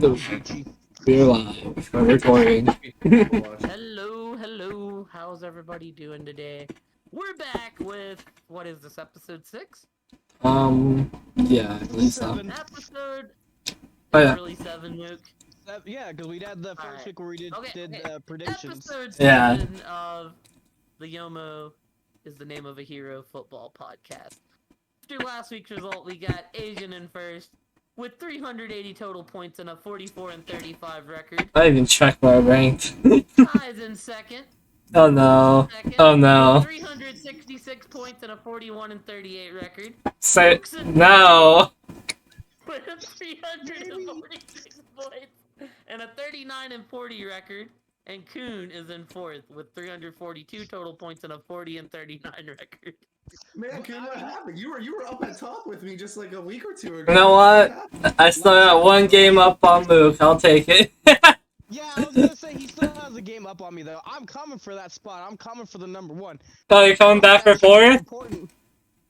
We're live. We're recording. Hello. How's everybody doing today? We're back with, what is this, episode 6? Yeah, I believe so. Episode... Oh, yeah. Really 7, Nuke? Yeah, because we had the first week where we did predictions. Episode 7 Yeah. of the Yomo is the name of a hero football podcast. After last week's result, we got Asian in first with 380 total points and a 44-35 record. I didn't even check my ranked. Ty's in second. Oh no. Second, Oh no. 366 points and a 41-38 record. Say no. With a 346 points and a 39-40 record. And Kuhn is in fourth with 342 total points and a 40-39 record. Man, Kuhn, what happened? You were up at top with me just like a week or two ago. You know what? I still got one game up on Luke. I'll take it. Yeah, I was gonna say he still has a game up on me though. I'm coming for that spot. I'm coming for the number 1. Oh, you're coming back for fourth?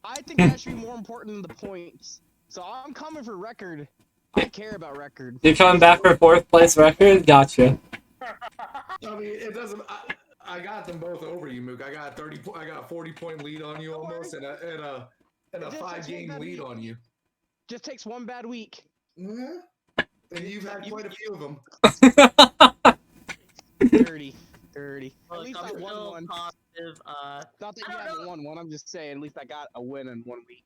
I think that should be more important than the points. So I'm coming for record. I care about record. You're coming back for fourth place record? Gotcha. I mean, it doesn't. I got them both over you, Mook. I got a 40-point lead on you almost, and a 5-game lead on you. Just takes one bad week. Mm-hmm. And you've had quite a few of them. Dirty. Well, At least I won one. Positive, Not that you haven't won one. I'm just saying. At least I got a win in 1 week.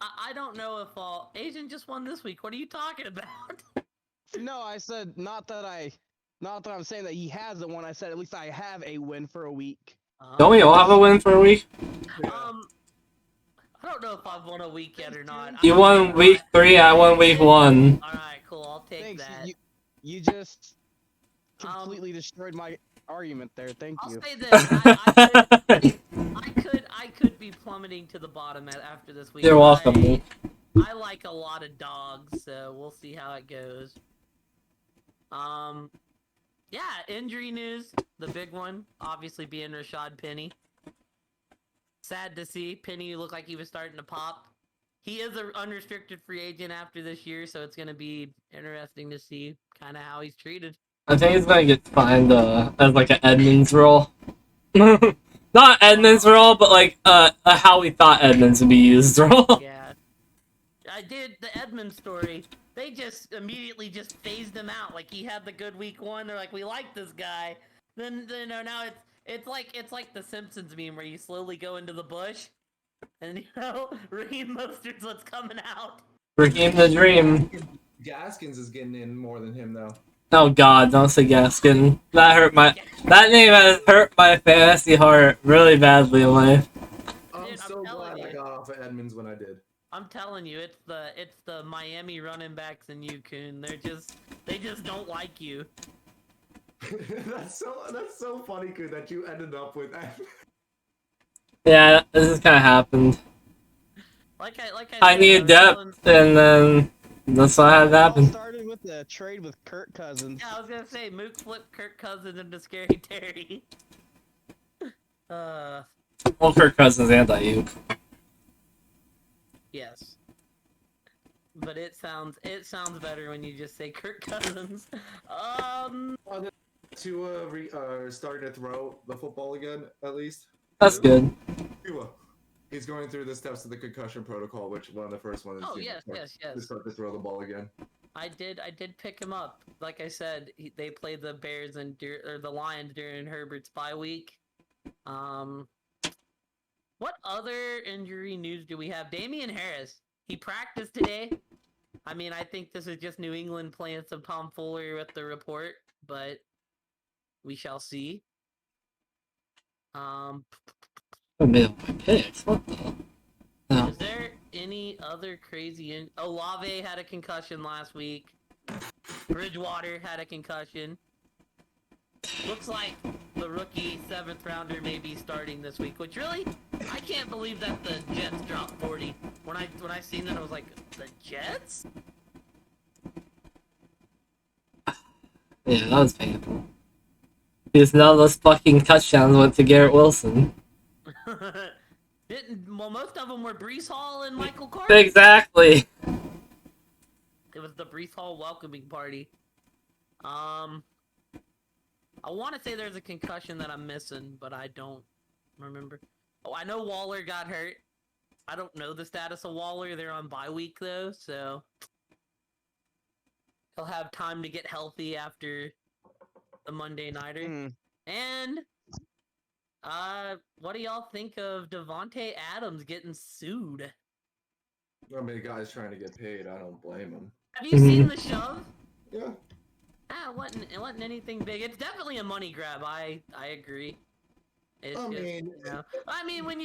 I don't know if Asian just won this week. What are you talking about? No, I said not that I'm saying that he has the one. I said at least I have a win for a week. Don't we all have a win for a week? I don't know if I've won a week yet or not. You won week 3, I won week 1. Alright, cool, I'll take Thanks. that. You just completely destroyed my argument there. Thank I'll you. say this, I could be plummeting to the bottom after this week. You're welcome. I like a lot of dogs, so we'll see how it goes. Yeah, injury news, the big one, obviously being Rashad Penny. Sad to see. Penny looked like he was starting to pop. He is an unrestricted free agent after this year, so it's going to be interesting to see kind of how he's treated. I think he's gonna get fined as like an Edmonds role. Not Edmonds role, but like a how we thought Edmonds would be used role. Yeah. I did the Edmonds story. They just immediately just phased him out. Like he had the good week 1. They're like, we like this guy. Then you know, now it's like the Simpsons meme where you slowly go into the bush, and you know, Raheem Mostert's what's coming out. Raheem the Dream. Gaskins is getting in more than him though. Oh God, don't say Gaskin. That name has hurt my fantasy heart really badly in life. I'm so glad I got off of Edmonds when I did. I'm telling you, it's the Miami running backs and you, Kuhn. They just don't like you. That's so funny, Kuhn, that you ended up with that. Yeah, this has kind of happened. I need depth, and then that's what had happened. It all started with the trade with Kirk Cousins. Yeah, I was gonna say Mook flipped Kirk Cousins into Scary Terry. Well, Kirk Cousins and Ayuk. Yes. But it sounds better when you just say Kirk Cousins. To starting to throw the football again, at least. That's good. He's going through the steps of the concussion protocol, which one of the first ones is yes. to start to throw the ball again. I did pick him up. Like I said, they played the Bears or the Lions during Herbert's bye week. What other injury news do we have? Damian Harris. He practiced today. I mean, I think this is just New England playing some tomfoolery with the report, but we shall see. I made up my picks. What the? No. Is there any other crazy Olave had a concussion last week. Bridgewater had a concussion. Looks like the rookie 7th rounder may be starting this week, which really, I can't believe that the Jets dropped 40. When I seen that, I was like, the Jets? Yeah, that was painful. Because none of those fucking touchdowns went to Garrett Wilson. Well, most of them were Breece Hall and Michael Carter. Exactly. It was the Breece Hall welcoming party. I want to say there's a concussion that I'm missing, but I don't remember. Oh, I know Waller got hurt. I don't know the status of Waller. They're on bye week though, so he'll have time to get healthy after the Monday Nighter. Mm. And what do y'all think of Devontae Adams getting sued? I mean, the guy's trying to get paid. I don't blame him. Have you seen the shove? Yeah. It wasn't anything big. It's definitely a money grab. I agree. It's I just, mean, I mean, when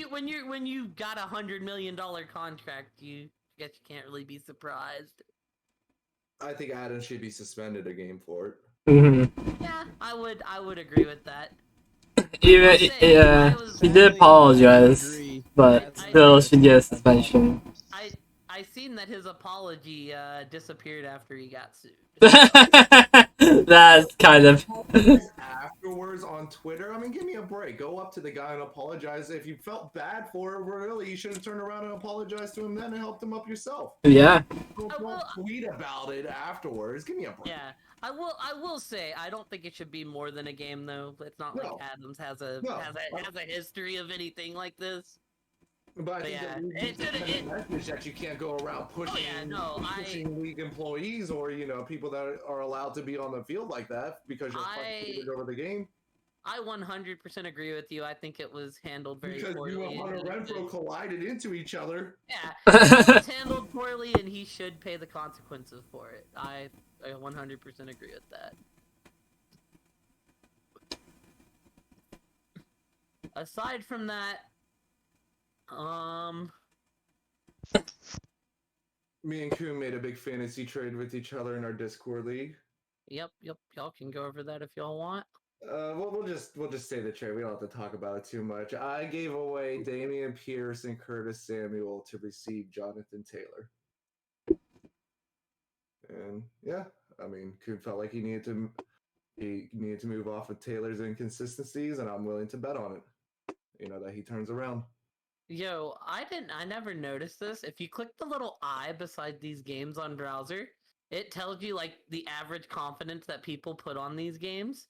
you got $100 million contract, I guess you can't really be surprised. I think Adams should be suspended a game for it. Mm-hmm. Yeah, I would agree with that. Even yeah, he did apologize, but still should get a suspension. I seen that his apology disappeared after he got sued. That's kind of Afterwards on Twitter, I mean, give me a break. Go up to the guy and apologize. If you felt bad for it, really, you should have turned around and apologized to him then and helped him up yourself. yeah. Don't tweet about it afterwards. Give me a break. Yeah, I will say I don't think it should be more than a game though. It's not like Adams has a history of anything like this. But I think that message that you can't go around pushing league employees or people that are allowed to be on the field like that because you're frustrated over the game. I 100% agree with you. I think it was handled very poorly. Because you and Hunter Renfro collided into each other. Yeah, it was handled poorly, and he should pay the consequences for it. I 100% agree with that. Aside from that, me and Kuhn made a big fantasy trade with each other in our Discord league. Yep. Y'all can go over that if y'all want. We'll just say the trade. We don't have to talk about it too much. I gave away Damian Pierce and Curtis Samuel to receive Jonathan Taylor. And yeah, I mean, Kuhn felt like he needed to move off of Taylor's inconsistencies, and I'm willing to bet on it. That he turns around. Yo, I never noticed this. If you click the little eye beside these games on browser, it tells you like the average confidence that people put on these games.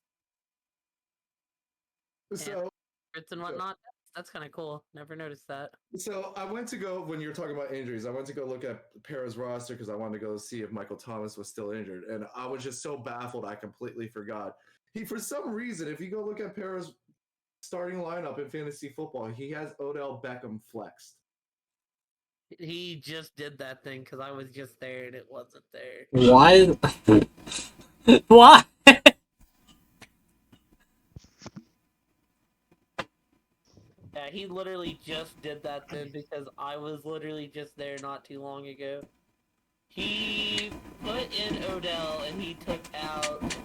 So and whatnot. That's kind of cool. Never noticed that. So I went to go, when you were talking about injuries, I went to go look at Para's roster because I wanted to go see if Michael Thomas was still injured. And I was just so baffled, I completely forgot. For some reason, if you go look at Para's starting lineup in fantasy football, he has Odell Beckham flexed. He just did that thing because I was just there and it wasn't there. Why? Why? Yeah, he literally just did that thing because I was literally just there not too long ago. He put in Odell and he took out...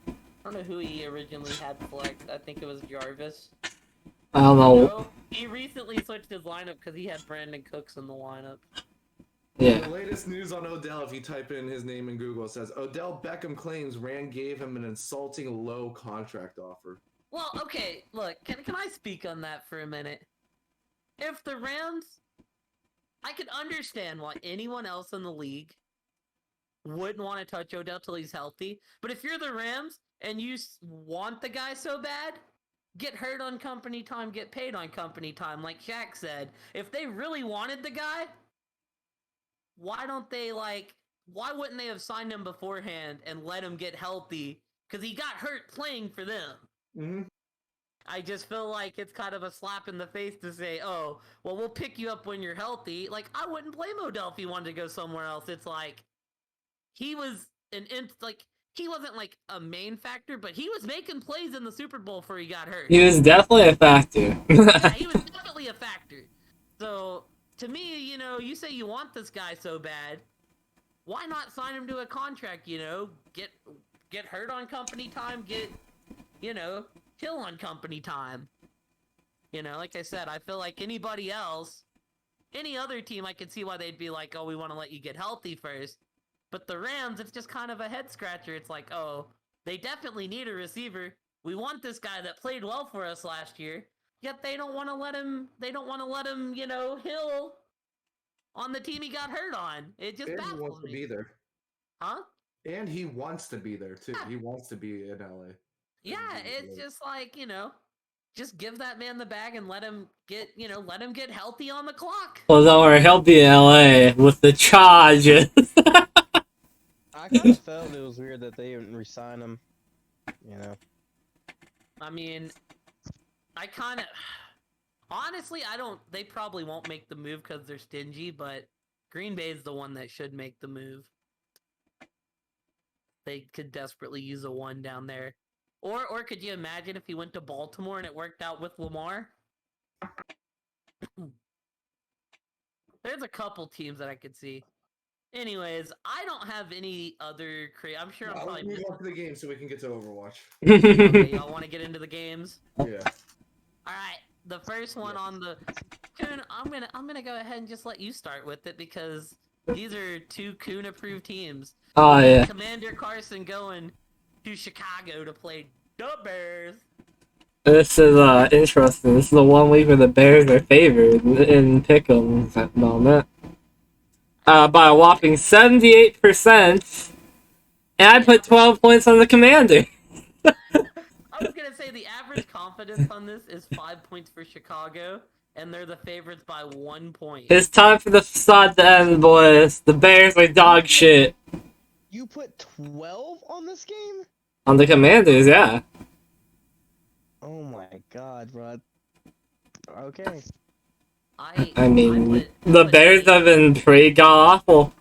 I don't know who he originally had flexed. I think it was Jarvis. I don't know. No, he recently switched his lineup because he had Brandon Cooks in the lineup. Yeah. The latest news on Odell, if you type in his name in Google, says Odell Beckham claims Rand gave him an insulting low contract offer. Well, okay, look, can I speak on that for a minute? If the Rams... I could understand why anyone else in the league wouldn't want to touch Odell till he's healthy, but if you're the Rams and you want the guy so bad, get hurt on company time, get paid on company time, like Shaq said. If they really wanted the guy, why wouldn't they have signed him beforehand and let him get healthy? Because he got hurt playing for them. Mm-hmm. I just feel like it's kind of a slap in the face to say, oh, well, we'll pick you up when you're healthy. Like, I wouldn't blame Odell if he wanted to go somewhere else. It's like, he was he wasn't like a main factor, but he was making plays in the Super Bowl before he got hurt. He was definitely a factor. Yeah, he was definitely a factor. So, to me, you say you want this guy so bad, why not sign him to a contract, get hurt on company time, get, chill on company time. Like I said, I feel like anybody else, any other team, I could see why they'd be like, oh, we want to let you get healthy first. But the Rams, it's just kind of a head scratcher. It's like, oh, they definitely need a receiver. We want this guy that played well for us last year. Yet they don't want to let him. They don't want to let him, Hill on the team he got hurt on. It just baffles me. He wants to be there. Huh? And he wants to be there too. He wants to be in LA. Yeah, it's just like, just give that man the bag and let him get healthy on the clock. Well, don't worry, he'll be in LA with the charges. I kind of felt it was weird that they didn't resign him. You know. I mean, I kind of honestly, they probably won't make the move because they're stingy, but Green Bay's the one that should make the move. They could desperately use a one down there. Or could you imagine if he went to Baltimore and it worked out with Lamar? There's a couple teams that I could see. Anyways, I don't have any other I'm sure I'm probably move on to the game so we can get to Overwatch. Okay, y'all want to get into the games? Yeah. All right, the first one on the Coon. I'm gonna go ahead and just let you start with it because these are two Coon approved teams. Oh yeah. Commander Carson going to Chicago to play the Bears. This is interesting. This is the 1 week where the Bears are favored in pick'ems at the moment. By a whopping 78%. And I put 12 points on the Commander. I was gonna say the average confidence on this is 5 points for Chicago, and they're the favorites by 1 point. It's time for the facade to end, boys. The Bears are dog shit. You put 12 on this game? On the Commanders, yeah. Oh my god, bro. Okay. I mean, I the put Bears 8. have been pretty god-awful.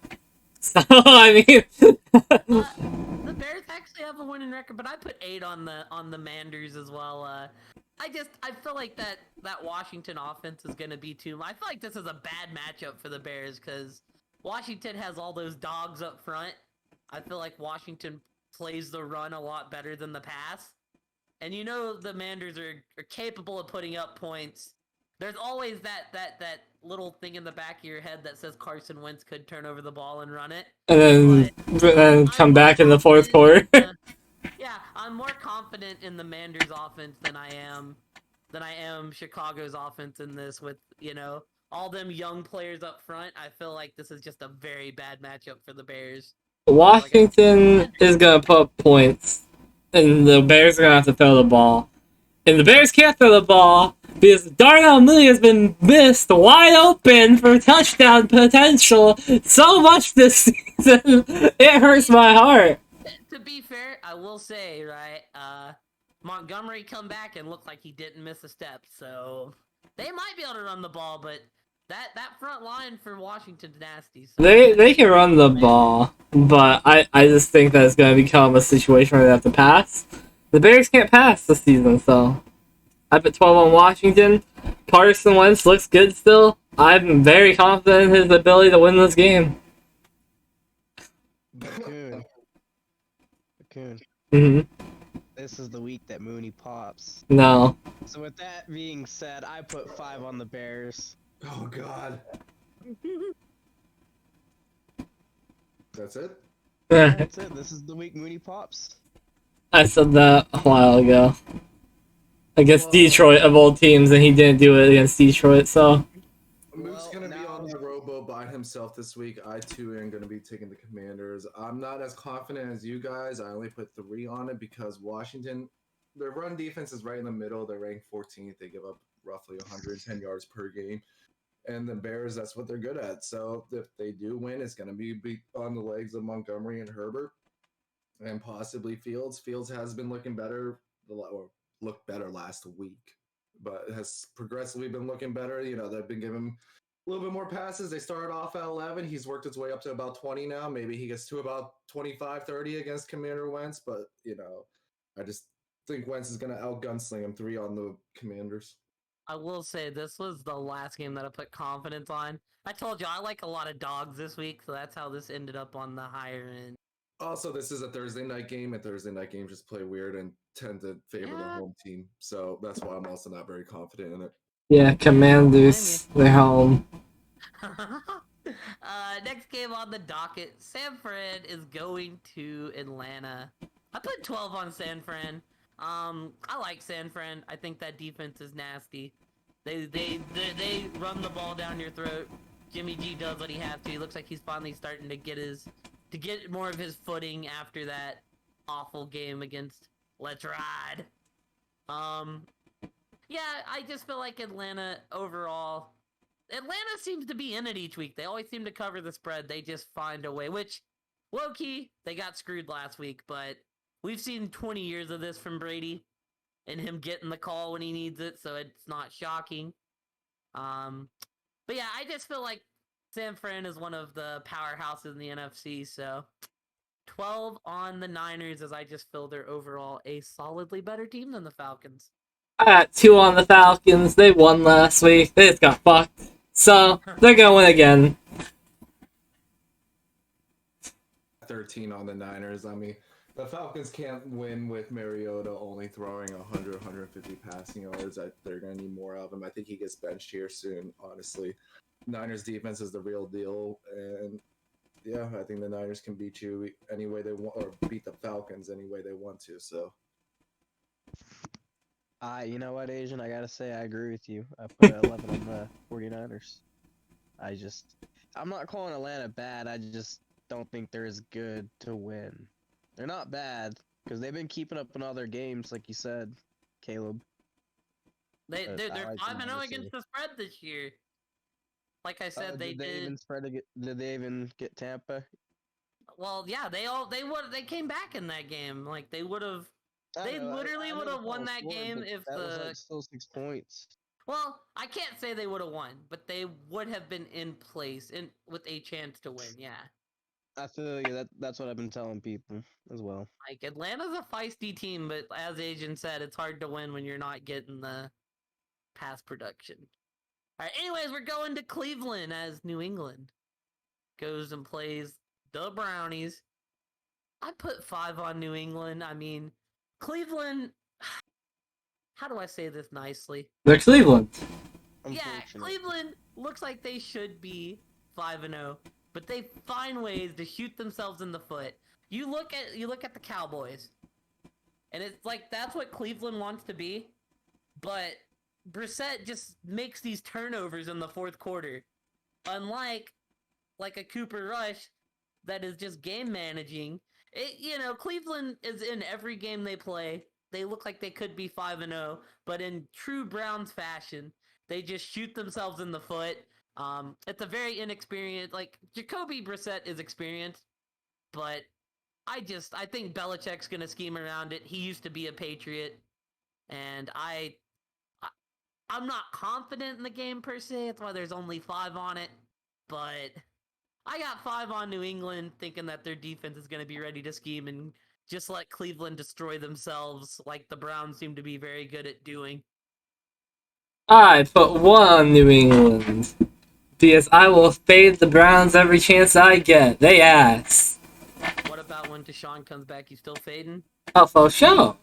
So, I mean... The Bears actually have a winning record, but I put 8 on the Manders as well. I feel like that Washington offense is gonna be too. I feel like this is a bad matchup for the Bears because Washington has all those dogs up front. I feel like Washington plays the run a lot better than the pass, and the Manders are capable of putting up points. There's always that little thing in the back of your head that says Carson Wentz could turn over the ball and run it. And then come back in the fourth quarter. Yeah, I'm more confident in the Manders offense than I am Chicago's offense in this with, all them young players up front. I feel like this is just a very bad matchup for the Bears. Washington is going to put points, and the Bears are going to have to throw the ball. And the Bears can't throw the ball because Darnell Mooney has been missed wide open for touchdown potential so much this season. It hurts my heart. To be fair, I will say, right, Montgomery come back and looked like he didn't miss a step, so they might be able to run the ball, but that front line for Washington's nasty. So They can run the ball, but I just think that it's going to become a situation where they have to pass. The Bears can't pass this season, so I put 12 on Washington. Carson Wentz looks good still. I'm very confident in his ability to win this game. Cocoon. Mm-hmm. This is the week that Mooney pops. No. So with that being said, I put 5 on the Bears. Oh god. That's it? That's it. This is the week Mooney pops. I said that a while ago. Against Detroit of all teams, and he didn't do it against Detroit, so... Moose gonna be on the rowboat by himself this week. I too am gonna be taking the Commanders. I'm not as confident as you guys. I only put 3 on it because Washington, their run defense is right in the middle. They're ranked 14th. They give up roughly 110 yards per game. And the Bears, that's what they're good at. So if they do win, it's gonna be on the legs of Montgomery and Herbert, and possibly Fields. Fields has been looking better, or looked better last week, but has progressively been looking better. They've been giving him a little bit more passes. They started off at 11. He's worked his way up to about 20 now. Maybe he gets to about 25, 30 against Commander Wentz, but, I just think Wentz is going to out-gunsling him. 3 on the Commanders. I will say this was the last game that I put confidence on. I told you I like a lot of dogs this week, so that's how this ended up on the higher end. Also, this is a Thursday night game, and Thursday night games just play weird and tend to favor the home team. So that's why I'm also not very confident in it. Yeah, Commanders, they're home. Next game on the docket, San Fran is going to Atlanta. I put 12 on San Fran. I like San Fran. I think that defense is nasty. They run the ball down your throat. Jimmy G does what he has to. He looks like he's finally starting to get his to get more of his footing after that awful game against Let's Ride. Yeah, I just feel like Atlanta overall. Atlanta seems to be in it each week. They always seem to cover the spread. They just find a way, which, low-key, they got screwed last week, but we've seen 20 years of this from Brady and him getting the call when he needs it, so it's not shocking. But yeah, I just feel like San Fran is one of the powerhouses in the NFC, so 12 on the Niners, as I just feel they're overall a solidly better team than the Falcons. I got 2 on the Falcons. They won last week. They just got fucked. So, they're gonna win again. 13 on the Niners. I mean, the Falcons can't win with Mariota only throwing 100, 150 passing yards. They're going to need more of him. I think he gets benched here soon, honestly. Niners defense is the real deal. And yeah, I think the Niners can beat you any way they want, or beat the Falcons any way they want to. So, You know what, Asian? I gotta say, I agree with you. I put 11 on the 49ers. I'm not calling Atlanta bad. I just don't think they're as good to win. They're not bad because they've been keeping up in all their games, like you said, Caleb. They're I like 5-0 them, against the spread this year. Like I said, they did. Did they even get Tampa? Well, yeah, they came back in that game. Like they would have. They literally would have won that game if that was the. like still 6 points. Well, I can't say they would have won, but they would have been in place and with a chance to win. Yeah. I feel you. That's what I've been telling people as well. Like Atlanta's a feisty team, but as Agent said, it's hard to win when you're not getting the pass production. All right. Anyways, we're going to Cleveland as New England goes and plays the Brownies. I put 5 on New England. I mean, Cleveland. How do I say this nicely? They're Cleveland. Yeah, Cleveland looks like they should be 5-0, but they find ways to shoot themselves in the foot. You look at the Cowboys, and it's like that's what Cleveland wants to be, but Brissett just makes these turnovers in the fourth quarter, unlike like a Cooper Rush that is just game managing. Cleveland is in every game they play. They look like they could be 5-0, but in true Browns fashion, they just shoot themselves in the foot. It's a very inexperienced, like Jacoby Brissett is experienced, but I think Belichick's gonna scheme around it. He used to be a Patriot, and I'm not confident in the game per se. That's why there's only 5 on it, but I got 5 on New England, thinking that their defense is gonna be ready to scheme and just let Cleveland destroy themselves like the Browns seem to be very good at doing. I put 1 on New England. Because I will fade the Browns every chance I get. They ass. What about when Deshaun comes back? You still fading? Oh, for sure.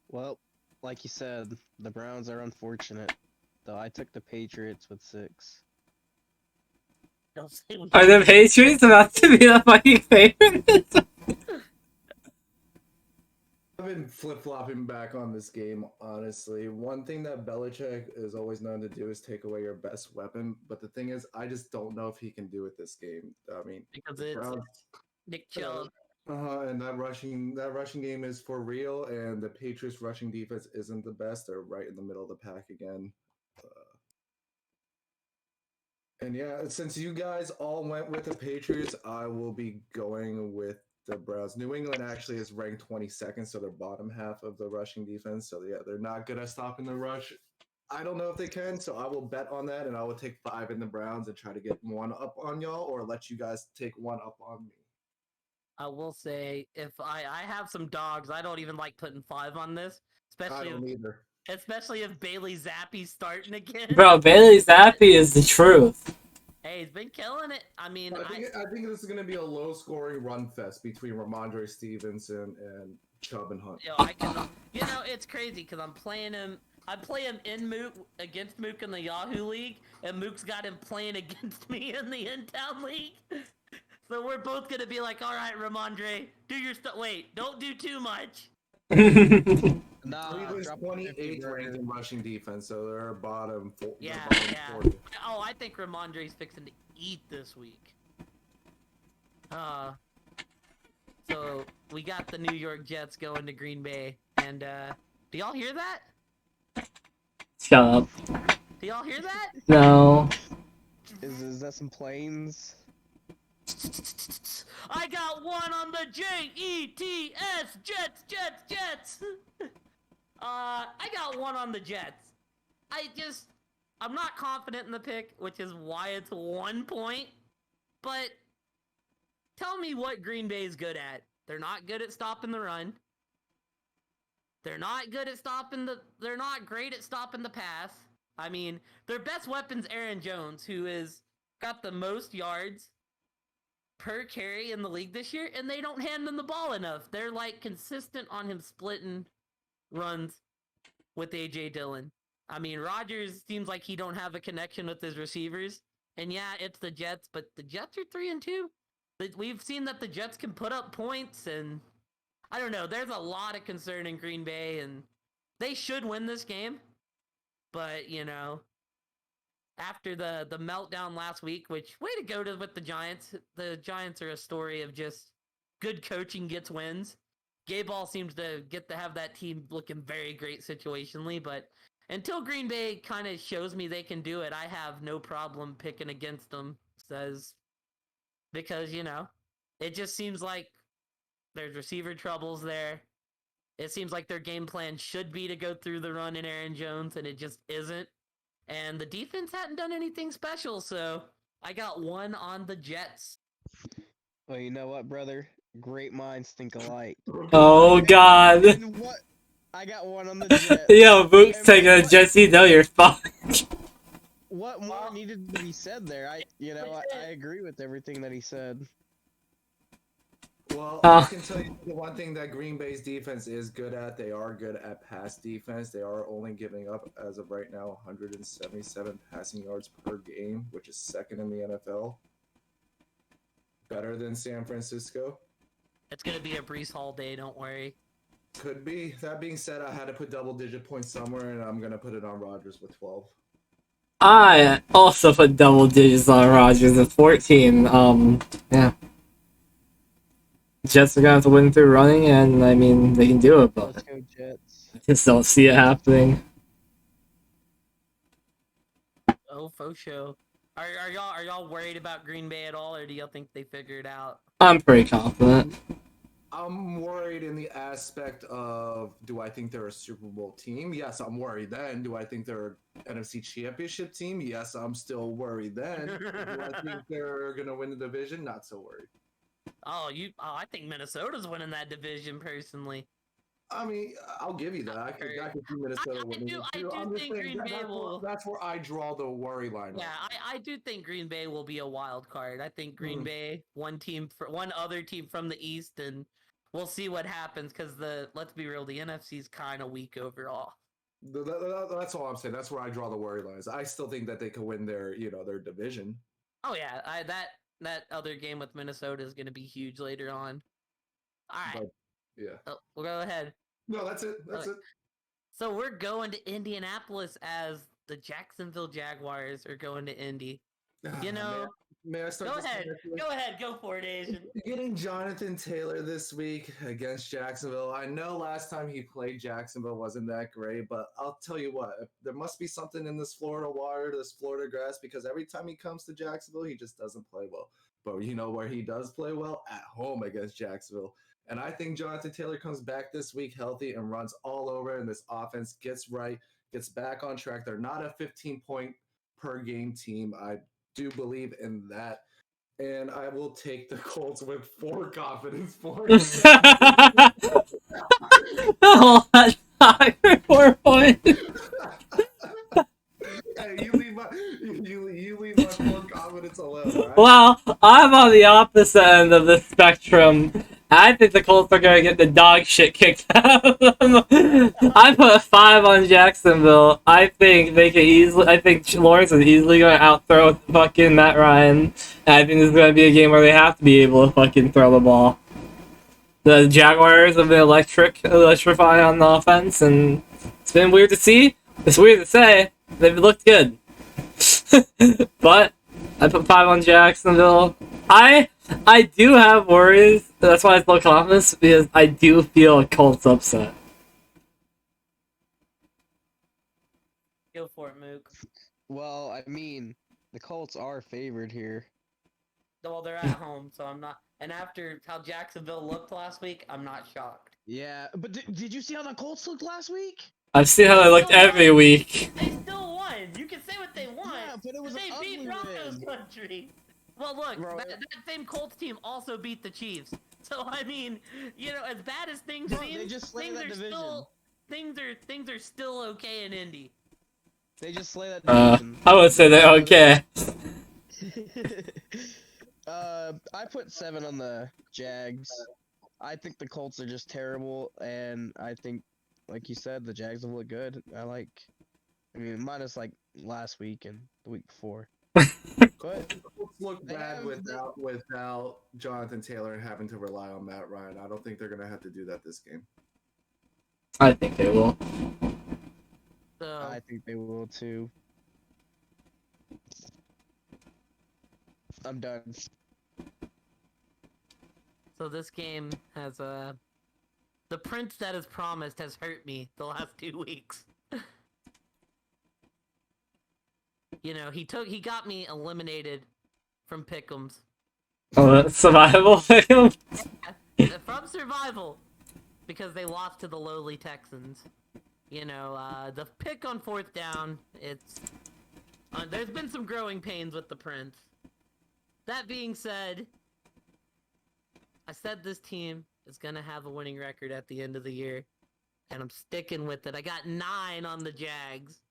Well, like you said, the Browns are unfortunate. Though I took the Patriots with 6. Don't say we- Are the Patriots about to be the fucking favorites? I've been flip-flopping back on this game, honestly. One thing that Belichick is always known to do is take away your best weapon, but the thing is, I just don't know if he can do it this game. I mean, because the it's Browns, Nick Chubb. and that rushing game is for real, and the Patriots rushing defense isn't the best. They're right in the middle of the pack again. And yeah, since you guys all went with the Patriots, I will be going with the Browns. New England actually is ranked 22nd, so they're bottom half of the rushing defense. So yeah, they're not good at stopping the rush. I don't know if they can, so I will bet on that, and I will take 5 in the Browns and try to get 1 up on y'all, or let you guys take 1 up on me. I will say, if I have some dogs, I don't even like putting 5 on this, I don't either. especially if Bailey Zappi's starting again. Bro, Bailey Zappi is the truth. Hey, he's been killing it. I mean, I think this is going to be a low-scoring run fest between Ramondre Stevenson and Chubb and Hunt. It's crazy because I'm playing him. I play him in Mook against Mook in the Yahoo League, and Mook's got him playing against me in the In-Town League. So we're both gonna be like, all right, Ramondre, do your stuff. Wait, don't do too much. Cleveland's 28th ranked in rushing defense, so they're bottom 4. Yeah. 40. Oh, I think Ramondre's fixing to eat this week. So we got the New York Jets going to Green Bay, and do y'all hear that? Shut up. Do y'all hear that? No. Is that some planes? I got one on the Jets, Jets. I got one on the Jets. I'm not confident in the pick, which is why it's 1 point. But tell me what Green Bay is good at. They're not good at stopping the run. They're not great at stopping the pass. I mean, their best weapon's Aaron Jones, who is got the most yards per carry in the league this year, and they don't hand him the ball enough. They're like consistent on him splitting runs with AJ Dillon. I mean, Rodgers seems like he don't have a connection with his receivers. And yeah, it's the Jets, but the Jets are 3-2. We've seen that the Jets can put up points, and I don't know. There's a lot of concern in Green Bay, and they should win this game. But, you know, after the meltdown last week, which way to go with the Giants. The Giants are a story of just good coaching gets wins. Gabe seems to have that team looking very great situationally, but until Green Bay kind of shows me they can do it, I have no problem picking against them. Because, you know, it just seems like there's receiver troubles there. It seems like their game plan should be to go through the run in Aaron Jones, and it just isn't. And the defense hadn't done anything special, so I got one on the Jets. Well, you know what, brother? Great minds think alike. Oh god. And what? I got one on the Jets. Yo, Book's And taking a what- Jesse, know you're fucked. What more needed to be said there? I agree with everything that he said. Well, I can tell you the one thing that Green Bay's defense is good at. They are good at pass defense. They are only giving up, as of right now, 177 passing yards per game, which is second in the NFL. Better than San Francisco. It's going to be a Brees Hall day, don't worry. Could be. That being said, I had to put double-digit points somewhere, and I'm going to put it on Rodgers with 12. I also put double digits on Rodgers at 14. Yeah. Jets are gonna have to win through running, and I mean, they can do it, but Let's go Jets. I just don't see it happening. Oh, faux show. Are y'all worried about Green Bay at all, or do y'all think they figure it out? I'm pretty confident. I'm worried in the aspect of, do I think they're a Super Bowl team? Yes, I'm worried then. Do I think they're an NFC Championship team? Yes, I'm still worried then. Do I think they're going to win the division? Not so worried. I think Minnesota's winning that division personally. I mean, I'll give you that. I could see Minnesota winning it too. I I'm do just think saying Green Bay will. that's where I draw the worry line. Yeah, I do think Green Bay will be a wild card. I think Green Bay, one other team from the East, and we'll see what happens. Because let's be real, the NFC's kind of weak overall. That's all I'm saying. That's where I draw the worry lines. I still think that they could win their division. Oh yeah, that other game with Minnesota is going to be huge later on. All right. But, yeah. We'll go ahead. No, that's it. That's it. So we're going to Indianapolis as the Jacksonville Jaguars are going to Indy. You know, may I start? Go ahead. Go for it, Asian. Getting Jonathan Taylor this week against Jacksonville. I know last time he played Jacksonville wasn't that great, but I'll tell you what, there must be something in this Florida water, this Florida grass, because every time he comes to Jacksonville, he just doesn't play well. But you know where he does play well? At home against Jacksonville. And I think Jonathan Taylor comes back this week healthy and runs all over, and this offense gets right, gets back on track. They're not a 15-point per game team. I do believe in that. And I will take the Colts with 4 confidence points. Oh, that's not 4 points. Hey, you leave my 4 confidence alone, right? Well, I'm on the opposite end of the spectrum. I think the Colts are gonna get the dog shit kicked out of them. I put 5 on Jacksonville. I think Lawrence is easily gonna outthrow fucking Matt Ryan. And I think this is gonna be a game where they have to be able to fucking throw the ball. The Jaguars have been electrifying on the offense, and it's been weird to see. It's weird to say. They've looked good. But I put 5 on Jacksonville. I do have worries. That's why I feel confident because I do feel a Colts upset. Go for it, Mook. Well, I mean, the Colts are favored here. Well, they're at home, so I'm not. And after how Jacksonville looked last week, I'm not shocked. Yeah, but did you see how the Colts looked last week? I've seen how they looked every week. They still won. You can say what they want. Yeah, but it was they an beat ugly Broncos win. country. Well, look, Bro, that same Colts team also beat the Chiefs. So I mean, as bad as things Bro, seem, they just slayed things that are division. still things are still okay in Indy. They just slay that division. I would say they're okay. I put 7 on the Jags. I think the Colts are just terrible, and I think, like you said, the Jags will look good. I mean, minus like last week and the week before. But The Colts look They bad have- without Jonathan Taylor and having to rely on Matt Ryan. I don't think they're gonna have to do that this game. I think they will. So I think they will too. I'm done. so this game has the prince that is promised has hurt me the last 2 weeks. He got me eliminated from Pick'ems. Oh, survival film. From survival because they lost to the lowly Texans. The pick on 4th down, there's been some growing pains with the Prince. That being said, I said this team is gonna have a winning record at the end of the year, and I'm sticking with it. I got 9 on the Jags.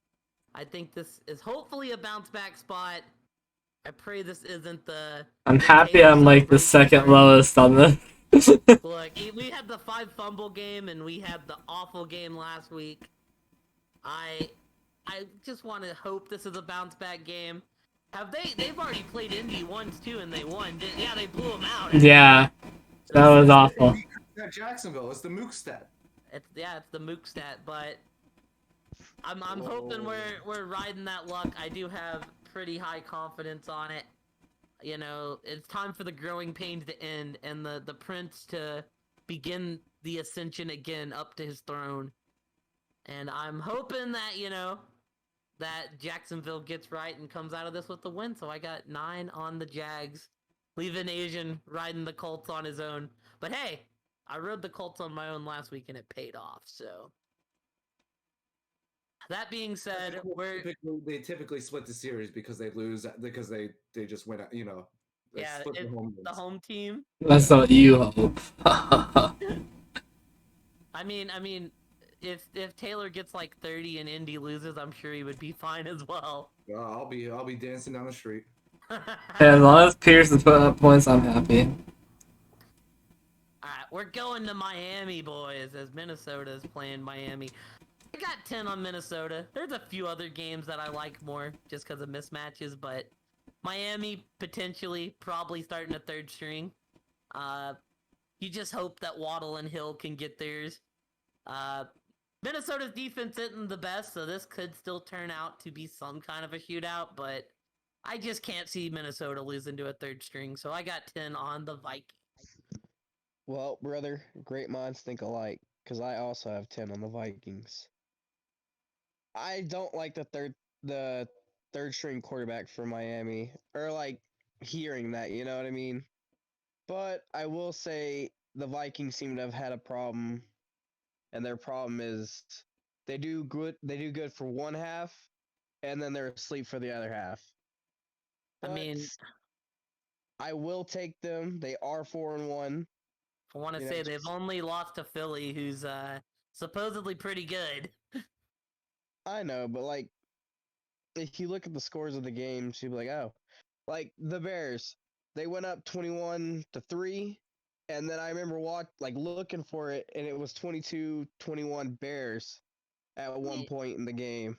I think this is hopefully a bounce back spot. I pray this isn't the. I'm the happy Taylor I'm like the celebration second party. lowest on the. Look, we had the 5 fumble game and we had the awful game last week. I just want to hope this is a bounce back game. They've already played Indy once too and they won. Yeah, they blew them out. Yeah, that was awful. At Jacksonville, it's the Mookstead. It's the Mook stat, but I'm hoping we're riding that luck. I do have pretty high confidence on it. It's time for the growing pains to end and the Prince to begin the ascension again up to his throne. And I'm hoping that, that Jacksonville gets right and comes out of this with the win. So I got 9 on the Jags, leaving Asian riding the Colts on his own. But hey, I rode the Colts on my own last week and it paid off. So that being said, They typically split the series because they lose because they just win. They yeah, split it's home the games. home team. That's what you hope. I mean, if Taylor gets like 30 and Indy loses, I'm sure he would be fine as well. I'll be dancing down the street. As long as Pierce is putting up points, I'm happy. Alright, we're going to Miami, boys, as Minnesota is playing Miami. I got 10 on Minnesota. There's a few other games that I like more just because of mismatches, but Miami potentially probably starting a 3rd string. You just hope that Waddle and Hill can get theirs. Minnesota's defense isn't the best, so this could still turn out to be some kind of a shootout, but I just can't see Minnesota losing to a 3rd string, so I got 10 on the Vikings. Well, brother, great minds think alike, because I also have 10 on the Vikings. I don't like the third string quarterback for Miami, or like hearing that, you know what I mean? But I will say the Vikings seem to have had a problem, and their problem is they do good for one half, and then they're asleep for the other half. I mean, I will take them. They are 4-1. I want to You know, say they've just- only lost to Philly, who's supposedly pretty good. I know, but like if you look at the scores of the games, you'll be like, oh, like the Bears, they went up 21-3, and then I remember looking for it, and it was 22-21 Bears at one point in the game.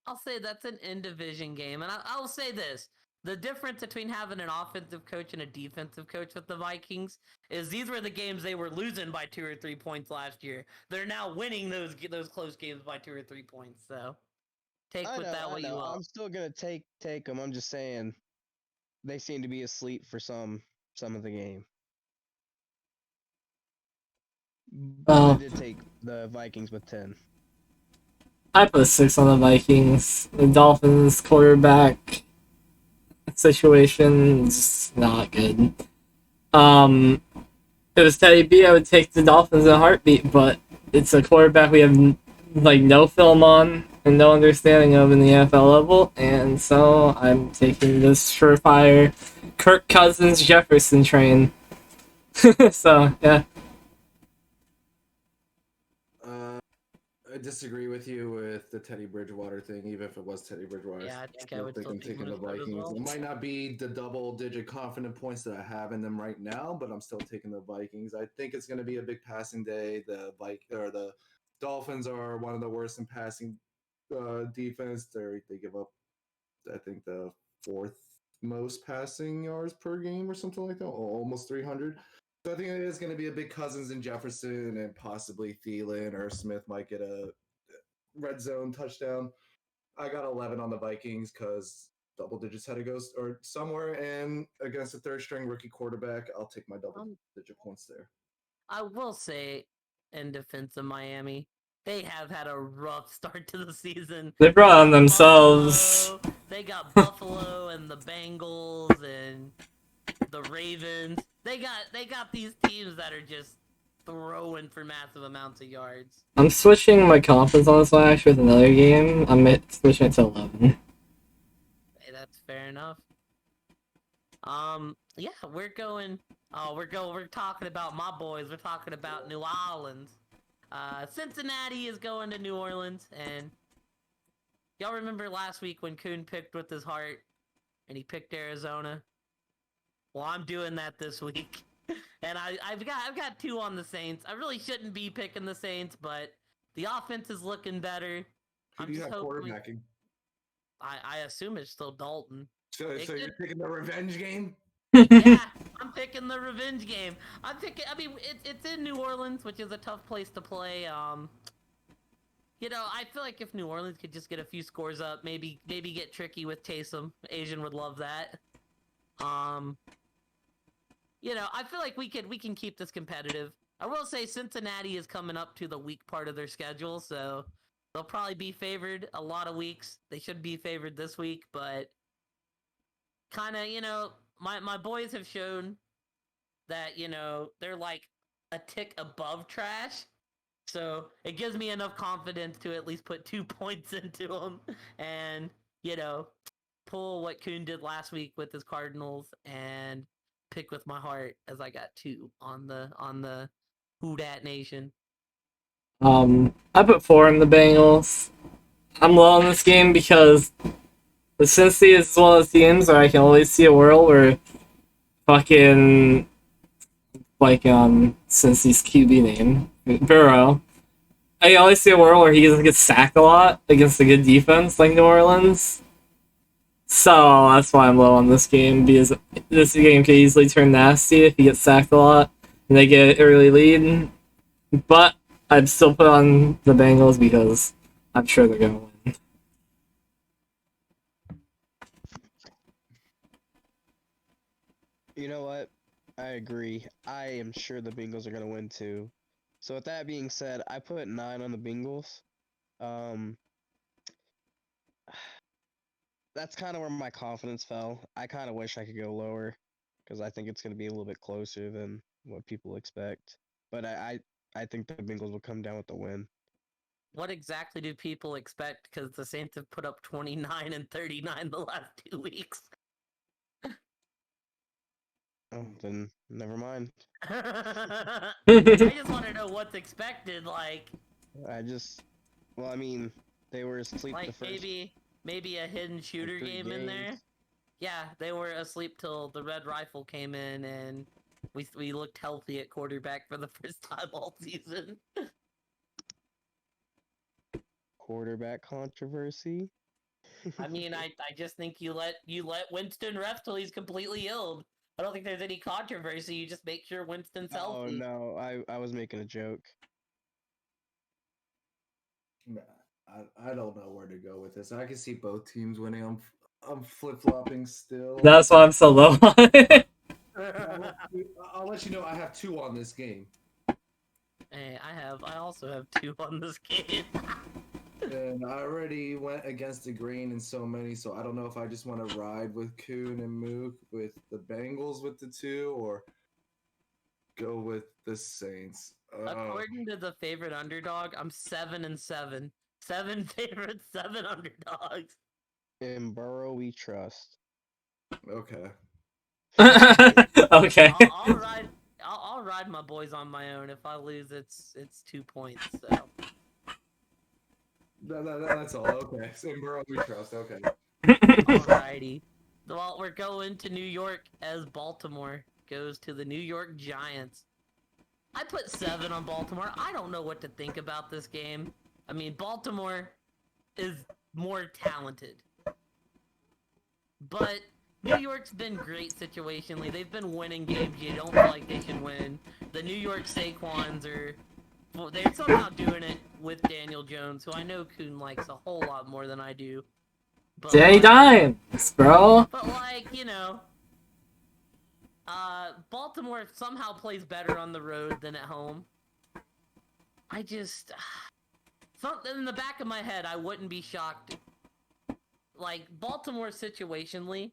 I'll say that's an in-division game, and I'll say this. The difference between having an offensive coach and a defensive coach with the Vikings is these were the games they were losing by 2 or 3 points last year. They're now winning those close games by 2 or 3 points, so take I with know, that what you will. I'm still gonna take them. I'm just saying they seem to be asleep for some of the game. But I Oh, did take the Vikings with 10. I put 6 on the Vikings. The Dolphins quarterback situation is not good. If it was Teddy B, I would take the Dolphins in a heartbeat, but it's a quarterback we have like no film on and no understanding of in the NFL level, and so I'm taking this surefire Kirk Cousins Jefferson train. So yeah, Uh, I disagree with you with the Teddy Bridgewater thing. Even if it was Teddy Bridgewater, Yeah, I I think I still would think still I'm take taking the Minnesota as Vikings. well. It might not be the double-digit confident points that I have in them right now, but I'm still taking the Vikings. I think it's going to be a big passing day. The Dolphins are one of the worst in passing defense. They give up, I think, the fourth most passing yards per game or something like that, almost 300. So I think it is going to be a big Cousins and Jefferson, and possibly Thielen or Smith might get a red zone touchdown. I got 11 on the Vikings because double digits had to go or somewhere, and against a third string rookie quarterback, I'll take my double Um, digit points there. I will say, in defense of Miami, they have had a rough start to the season. they brought on Got themselves. Buffalo. They got Buffalo and the Bengals and the Ravens. They got these teams that are just throwing for massive amounts of yards. I'm switching my confidence on this one actually with another game. Switching it to 11. Hey, that's fair enough. Yeah, we're going. Oh, we're talking about my boys. We're talking about New Orleans. Cincinnati is going to New Orleans, and y'all remember last week when Kuhn picked with his heart, and he picked Arizona. Well, I'm doing that this week, and I've got 2 on the Saints. I really shouldn't be picking the Saints, but the offense is looking better. Who I'm do you just have hoping. quarterbacking? I assume it's still Dalton. So It you're could. taking the revenge game? Yeah, I'm picking the revenge game. I'm picking. I mean, it's in New Orleans, which is a tough place to play. I feel like if New Orleans could just get a few scores up, maybe get tricky with Taysom. Asian would love that. Um, I feel like we can keep this competitive. I will say Cincinnati is coming up to the weak part of their schedule, so they'll probably be favored a lot of weeks. They should be favored this week, but kind of, my boys have shown that they're like a tick above trash. So it gives me enough confidence to at least put 2 points into them and pull what Kuhn did last week with his Cardinals and pick with my heart as I got 2 on the Who Dat Nation. I put 4 in the Bengals. I'm low on this game because the Cincy is one of those teams where I can always see a world where fucking Cincy's QB name Burrow. I always see a world where he doesn't get sacked a lot against a good defense like New Orleans. So that's why I'm low on this game because this game could easily turn nasty if he gets sacked a lot and they get an early lead. But I'd still put on the Bengals because I'm sure they're gonna win. You know what? I agree. I am sure the Bengals are gonna win too. So with that being said, I put 9 on the Bengals. Um, that's kind of where my confidence fell. I kind of wish I could go lower because I think it's gonna be a little bit closer than what people expect. But I think the Bengals will come down with the win. What exactly do people expect? Because the Saints have put up 29 and 39 the last 2 weeks. Oh, then never mind. I just want to know what's expected. I just, well, I mean, they were asleep the Like first maybe a hidden shooter 3 game in there. games. Yeah, they were asleep till the red rifle came in, and we looked healthy at quarterback for the first time all season. Quarterback controversy. I mean, I just think you let Winston rest till he's completely ill. I don't think there's any controversy. You just make sure Winston's Oh healthy. no, I was making a joke. Nah, I don't know where to go with this. I can see both teams winning. I'm flip flopping still. That's why I'm so low on it. I'll let you know I have 2 on this game. Hey, I also have 2 on this game. And I already went against the grain in so many, so I don't know if I just want to ride with Kuhn and Mook with the Bengals with the 2 or go with the Saints. According to the favorite underdog, I'm 7-7. 7 favorites, 7 underdogs. In Burrow we trust. Okay. Okay. I'll ride my boys on my own. If I lose, it's 2 points. So That's all. Okay. In Burrow we trust. Okay. alrighty. Well, we're going to New York as Baltimore goes to the New York Giants. I put 7 on Baltimore. I don't know what to think about this game. I mean, Baltimore is more talented. But New York's been great situationally. They've been winning games you don't feel like they should win. The New York Saquons they're somehow doing it with Daniel Jones, who I know Kuhn likes a whole lot more than I do. But Danny Dimes, bro. But Baltimore somehow plays better on the road than at home. I just something in the back of my head, I wouldn't be shocked. Like Baltimore situationally,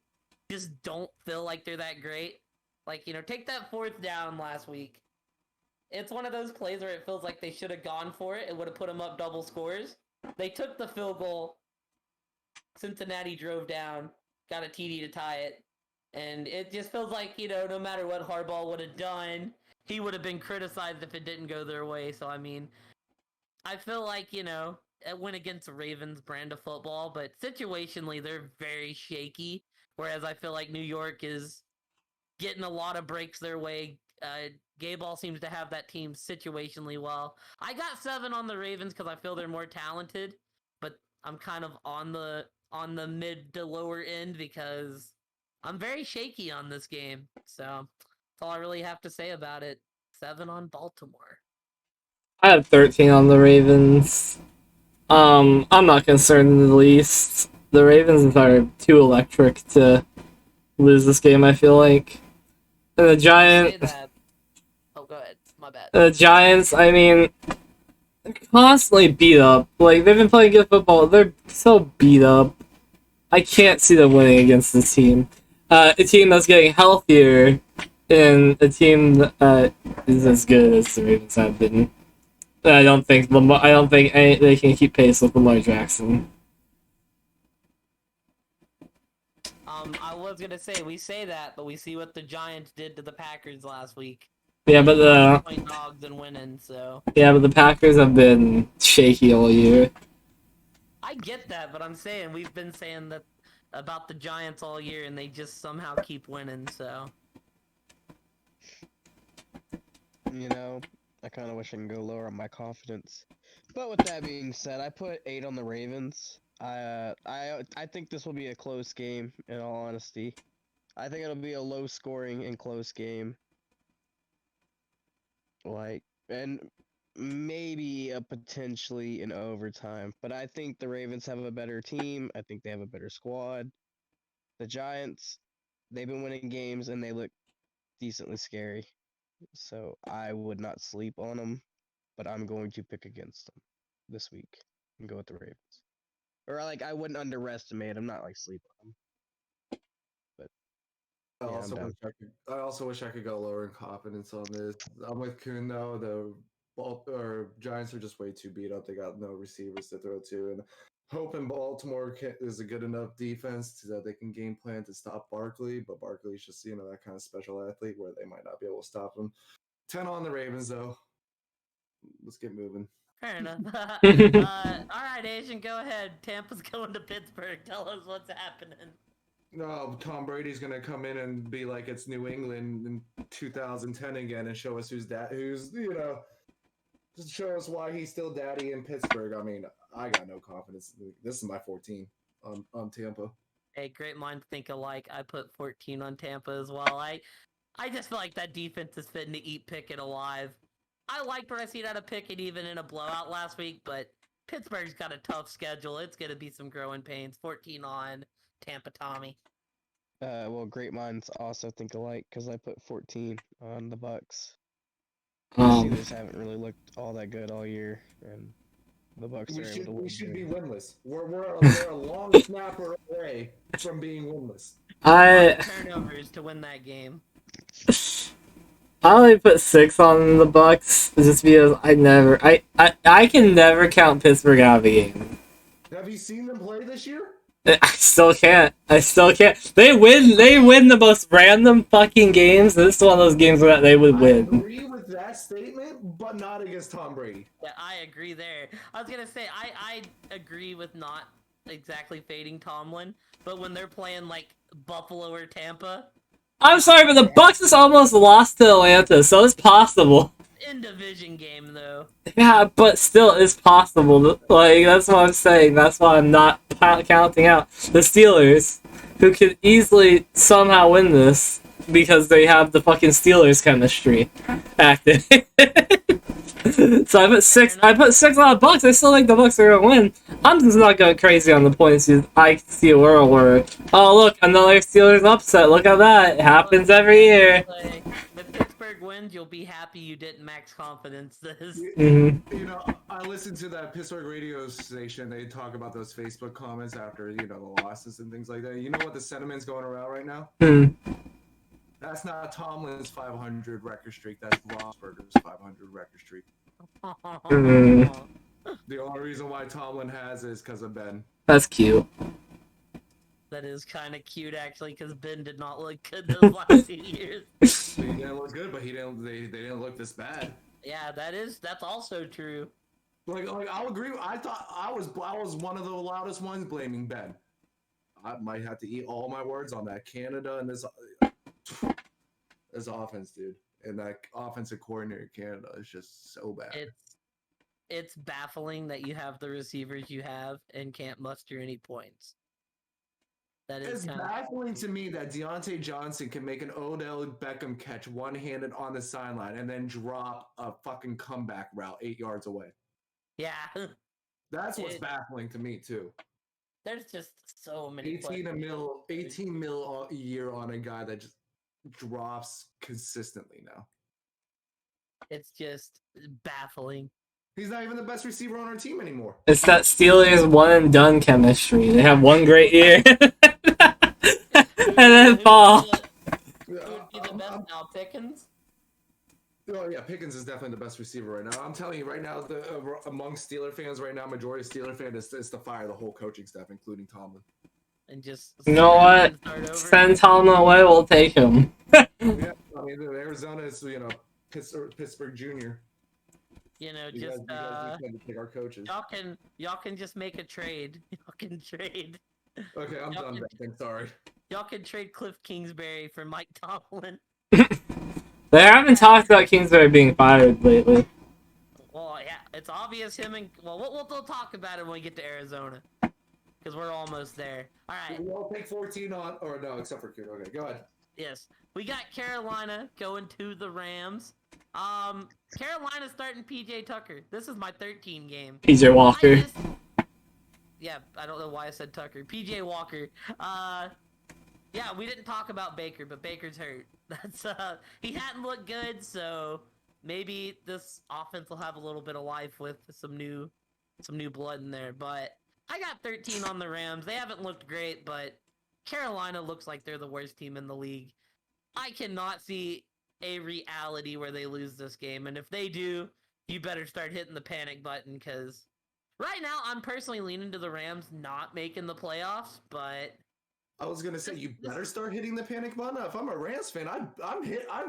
just don't feel like they're that great. Like, take that 4th down last week. It's one of those plays where it feels like they should have gone for it. It would have put them up double scores. They took the field goal. Cincinnati drove down, got a TD to tie it. And it just feels like, no matter what Harbaugh would have done, he would have been criticized if it didn't go their way. So, I mean, I feel like, it went against the Ravens' brand of football, but situationally, they're very shaky. Whereas I feel like New York is getting a lot of breaks their way. Gayball seems to have that team situationally well. I got 7 on the Ravens because I feel they're more talented, but I'm kind of on the mid to lower end because I'm very shaky on this game. So that's all I really have to say about it. 7 on Baltimore. I have 13 on the Ravens. I'm not concerned in the least. The Ravens are too electric to lose this game, I feel like. And the Giants. Oh, go ahead. My bad. The Giants, I mean, they're constantly beat up. Like, they've been playing good football. They're so beat up. I can't see them winning against this team. A team that's getting healthier, and a team that is as good as the Ravens have been. I don't think they can keep pace with Lamar Jackson. I was gonna say we say that, but we see what the Giants did to the Packers last week. Yeah, but Point dogs and winning. So the Packers have been shaky all year. I get that, but I'm saying we've been saying that about the Giants all year, and they just somehow keep winning. So I kind of wish I can go lower on my confidence. But with that being said, I put 8 on the Ravens. I think this will be a close game. In all honesty, I think it'll be a low scoring and close game. And maybe potentially in overtime. But I think the Ravens have a better team. I think they have a better squad. The Giants, they've been winning games and they look decently scary. So I would not sleep on them, but I'm going to pick against them this week and go with the Ravens. Or I wouldn't underestimate them, not sleep on them. But I also wish I could go lower in confidence on this. I'm with Kuhn though. The Giants are just way too beat up. They got no receivers to throw to, and hoping Baltimore is a good enough defense that they can game plan to stop Barkley. But Barkley's just that kind of special athlete where they might not be able to stop him. 10 on the Ravens though. Let's get moving. fair enough. All right, Asian, go ahead. Tampa's going to Pittsburgh. Tell us what's happening. No, Tom Brady's gonna come in and be like it's New England in 2010 again and show us just show us why he's still daddy in Pittsburgh. I mean, I got no confidence. This is my 14 on Tampa. Hey, great minds think alike. I put 14 on Tampa as well. I just feel like that defense is fitting to eat Pickett alive. I liked what I seen out of Pickett even in a blowout last week, but Pittsburgh's got a tough schedule. It's going to be some growing pains. 14 on Tampa Tommy. Well, great minds also think alike because I put 14 on the Bucks. The Um, Steelers haven't really looked all that good all year, and the Bucks are able to win. We should be here. winless. We're a long snapper away from being winless. 5 I turnovers to win that game. only put 6 on the Bucks just because I can never count Pittsburgh out of a game. Have you seen them play this year? I still can't. They win the most random fucking games. This is one of those games that they would I win. agree with that statement, but not against Tom Brady. Yeah, I agree there. I was gonna say I agree with not exactly fading Tomlin, but when they're playing like Buffalo or Tampa, I'm sorry, but the Bucks just almost lost to Atlanta, so it's possible. in division game though. Yeah, but still, it's possible. Like, that's what I'm saying. That's why I'm not counting out the Steelers, who could easily somehow win this because they have the fucking Steelers chemistry active. So I put 6. I put 6 on the Bucks. I still think the Bucks are gonna win. I'm just not going crazy on the points. I see a world where, oh look, another Steelers upset. Look at that. It happens every year. If Pittsburgh wins, you'll be happy you didn't max confidence this. You know, I listened to that Pittsburgh radio station. They talk about those Facebook comments after, you know, the losses and things like that. You know what the sentiment's going around right now? That's not Tomlin's 500 record streak. That's Roethlisberger's 500 record streak. The only reason why Tomlin has it is because of Ben. That's cute. That is kind of cute actually, because Ben did not look good those last 2 years. He didn't look good, but they didn't look this bad. Yeah, that's also true. Like I'll agree. I thought I was one of the loudest ones blaming Ben. I might have to eat all my words on that. Canada and this offense, dude, and that offensive coordinator in Canada is just so bad. It's baffling that you have the receivers you have and can't muster any points. That is It's baffling to me that Deontay Johnson can make an Odell Beckham catch one-handed on the sideline and then drop a fucking comeback route 8 yards away. Yeah. That's what's baffling to me too. There's just so many 18 mil a year on a guy that just drops consistently now. It's just baffling. He's not even the best receiver on our team anymore. It's that Steelers one and done chemistry. They have one great year and then fall. Who would be the best now, Pickens? Oh yeah, Pickens is definitely the best receiver right now. I'm telling you right now, among Steeler fans right now, majority of Steeler fans is to fire the whole coaching staff, including Tomlin. And just You know what? Send Tomlin away. We'll take him. Yeah, I mean, Arizona is Pittsburgh Junior. You know, You just guys need to pick our coaches. y'all can just make a trade. Y'all can trade. Okay, I'm done. Ben. Sorry. Y'all can trade Cliff Kingsbury for Mike Tomlin. They haven't talked about Kingsbury being fired lately. Well, yeah, it's obvious him and we'll talk about it when we get to Arizona, because we're almost there. All right. We all pick 14 on, or no, except for Q. Okay, go ahead. Yes, we got Carolina going to the Rams. Carolina starting PJ Tucker. This is my 13 game. PJ Walker. Yeah, I don't know why I said Tucker. PJ Walker. Yeah, we didn't talk about Baker, but Baker's hurt. That's he hadn't looked good, so maybe this offense will have a little bit of life with some new blood in there. But I got 13 on the Rams. They haven't looked great, but Carolina looks like they're the worst team in the league. I cannot see a reality where they lose this game, and if they do, you better start hitting the panic button, because right now I'm personally leaning to the Rams not making the playoffs, but I was gonna say you better start hitting the panic button. If I'm a Rams fan, I've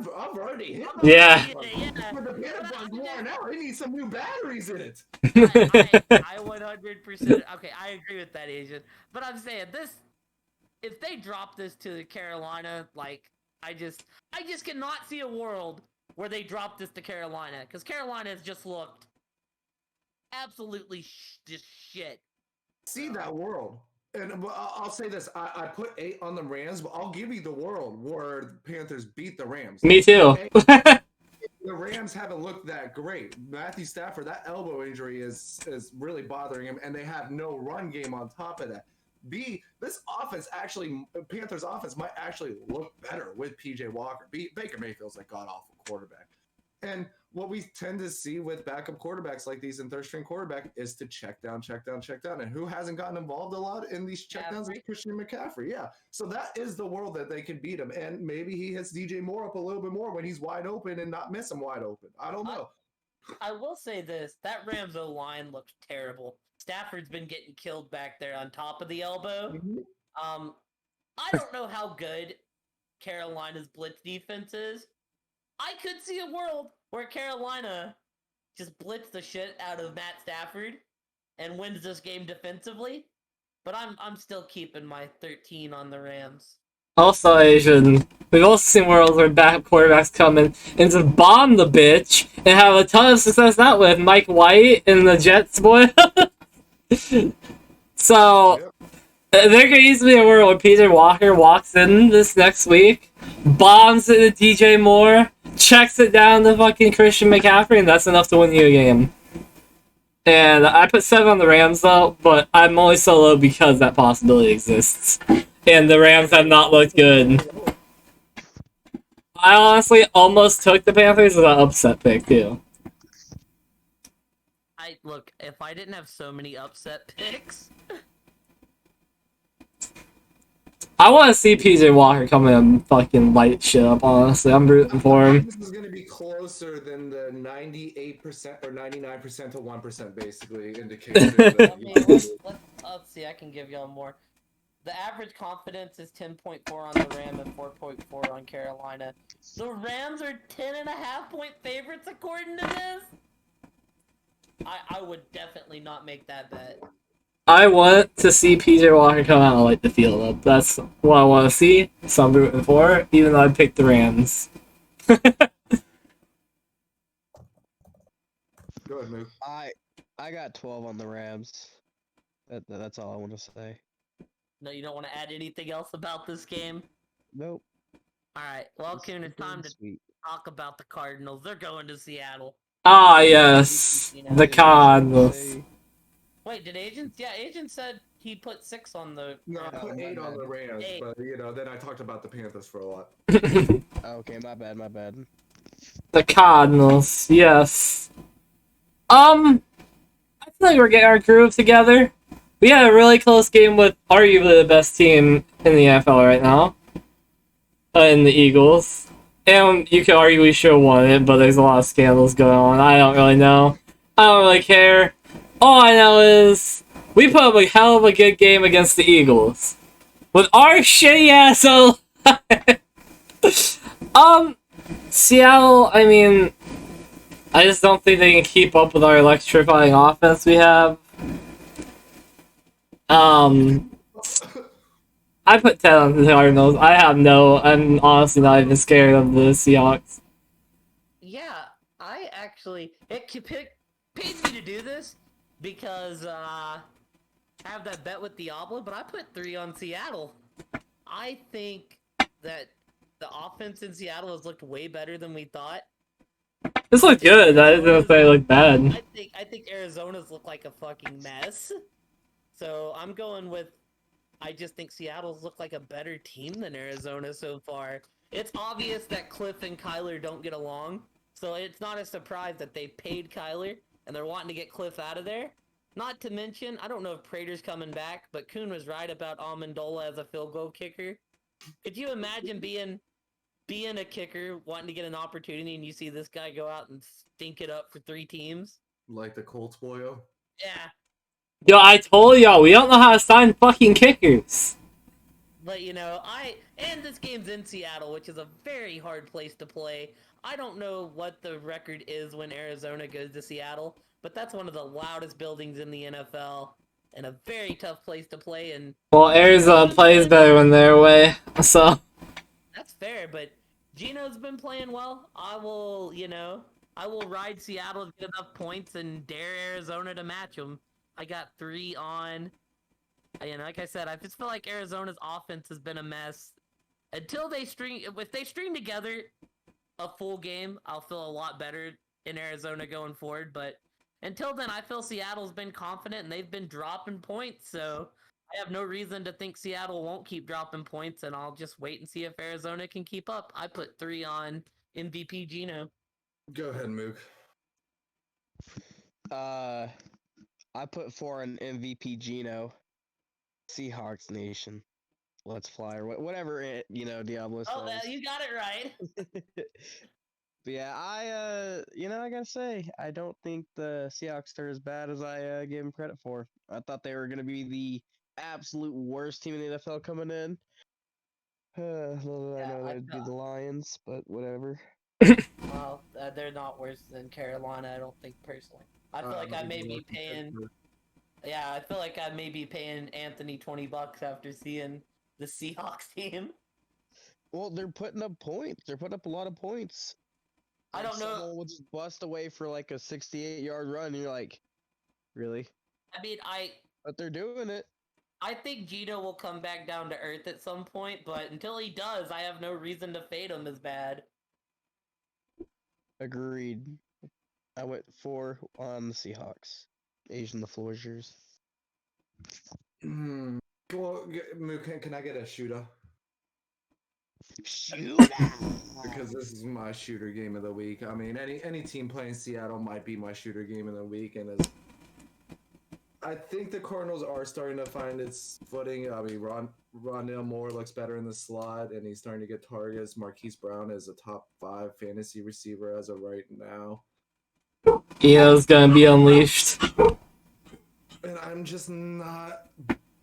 already hit. Yeah. But the panic button's worn out. It needs some new batteries in it. I 100%. Okay, I agree with that, Asian. But I'm saying this: if they drop this to Carolina, like I just cannot see a world where they drop this to Carolina, because Carolina has just looked absolutely just shit. See that world. And I'll say this: I put 8 on the Rams, but I'll give you the world where the Panthers beat the Rams. Me too. The Rams haven't looked that great. Matthew Stafford, that elbow injury is really bothering him, and they have no run game on top of that. B, this offense actually, Panthers offense might actually look better with PJ Walker. Baker Mayfield's a god awful quarterback. And what we tend to see with backup quarterbacks like these and third string quarterback is to check down. And who hasn't gotten involved a lot in these checkdowns is Christian McCaffrey. Yeah. So that is the world that they can beat him. And maybe he hits DJ Moore up a little bit more when he's wide open and not miss him wide open. I don't know. I will say this: that Rams O line looks terrible. Stafford's been getting killed back there on top of the elbow. Mm-hmm. I don't know how good Carolina's blitz defense is. I could see a world where Carolina just blitz the shit out of Matt Stafford and wins this game defensively. But I'm still keeping my 13 on the Rams. Also, Asian, we've also seen worlds where backup quarterbacks come in and just bomb the bitch and have a ton of success that with Mike White and the Jets, boy. So, there could easily be a world where PJ Walker walks in this next week, bombs it to DJ Moore, checks it down to fucking Christian McCaffrey, and that's enough to win you a game. And I put 7 on the Rams, though, but I'm only so low because that possibility exists. And the Rams have not looked good. I honestly almost took the Panthers as an upset pick, too. Look, if I didn't have so many upset picks... I want to see PJ Walker come in and fucking light shit up, honestly. I'm rooting for him. This is going to be closer than the 98% or 99% to 1% basically indication. Let's see, I can give y'all more. The average confidence is 10.4 on the Ram and 4.4 on Carolina. The Rams are 10.5 point favorites according to this? I would definitely not make that bet. I want to see PJ Walker come out and light the field up. That's what I want to see, so I'm rooting for it, even though I picked the Rams. Go ahead, Mook. I got 12 on the Rams. That's all I want to say. No, you don't want to add anything else about this game? Nope. Alright, well, Coon, it's time to talk about the Cardinals. They're going to Seattle. Ah, yes. The Cardinals. Wait, did Agent? Yeah, Agent said he put 6 on the... No, I put 8 on the Rams, but, then I talked about the Panthers for a lot. Okay, my bad. The Cardinals, yes. I feel like we're getting our groove together. We had a really close game with arguably the best team in the NFL right now. In the Eagles. And you could argue we should have won it, but there's a lot of scandals going on. I don't really know. I don't really care. All I know is we put up a hell of a good game against the Eagles. With our shitty ass Seattle, I mean, I just don't think they can keep up with our electrifying offense we have. I put 10 on the Cardinals. I'm honestly not even scared of the Seahawks. Yeah, I actually, it paid me to do this because I have that bet with Diablo, but I put 3 on Seattle. I think that the offense in Seattle has looked way better than we thought. This looked good. I didn't say it looked bad. I think Arizona's looked like a fucking mess. So I'm going with, I just think Seattle's looked like a better team than Arizona so far. It's obvious that Cliff and Kyler don't get along, so it's not a surprise that they paid Kyler and they're wanting to get Cliff out of there. Not to mention, I don't know if Prater's coming back, but Kuhn was right about Amendola as a field goal kicker. Could you imagine being a kicker, wanting to get an opportunity, and you see this guy go out and stink it up for 3 teams? Like the Colts, boyo? Yeah. Yo, I told y'all, we don't know how to sign fucking kickers. But, and this game's in Seattle, which is a very hard place to play. I don't know what the record is when Arizona goes to Seattle, but that's one of the loudest buildings in the NFL, and a very tough place to play. And well, Arizona plays better when they're away, so... That's fair, but Gino's been playing well. I will ride Seattle to get enough points and dare Arizona to match them. I got 3 on. Like I said, I just feel like Arizona's offense has been a mess. If they string together a full game, I'll feel a lot better in Arizona going forward. But until then, I feel Seattle's been confident and they've been dropping points. So I have no reason to think Seattle won't keep dropping points, and I'll just wait and see if Arizona can keep up. I put 3 on MVP Gino. Go ahead, Mook. I put 4 on MVP Gino. Seahawks Nation. Let's fly or whatever Diablo says. Oh, you got it right. But yeah, I gotta say, I don't think the Seahawks are as bad as I gave them credit for. I thought they were gonna be the absolute worst team in the NFL coming in. Little I know they'd be the Lions, but whatever. Well, they're not worse than Carolina, I don't think, personally. I feel like I may be paying... Yeah, I feel like I may be paying Anthony $20 after seeing the Seahawks team. Well, they're putting up points. They're putting up a lot of points. I don't know. Someone will just bust away for like a 68-yard run, and you're like, really? I mean, But they're doing it. I think Gino will come back down to earth at some point, but until he does, I have no reason to fade him as bad. Agreed. I went 4 on the Seahawks. Asian, the floor is yours. Well, Mook, can I get a shooter? Shooter! Because this is my shooter game of the week. I mean, any team playing Seattle might be my shooter game of the week, and I think the Cardinals are starting to find its footing. I mean, Rondale Moore looks better in the slot, and he's starting to get targets. Marquise Brown is a top 5 fantasy receiver as of right now. Eno's gonna be unleashed. And I'm just not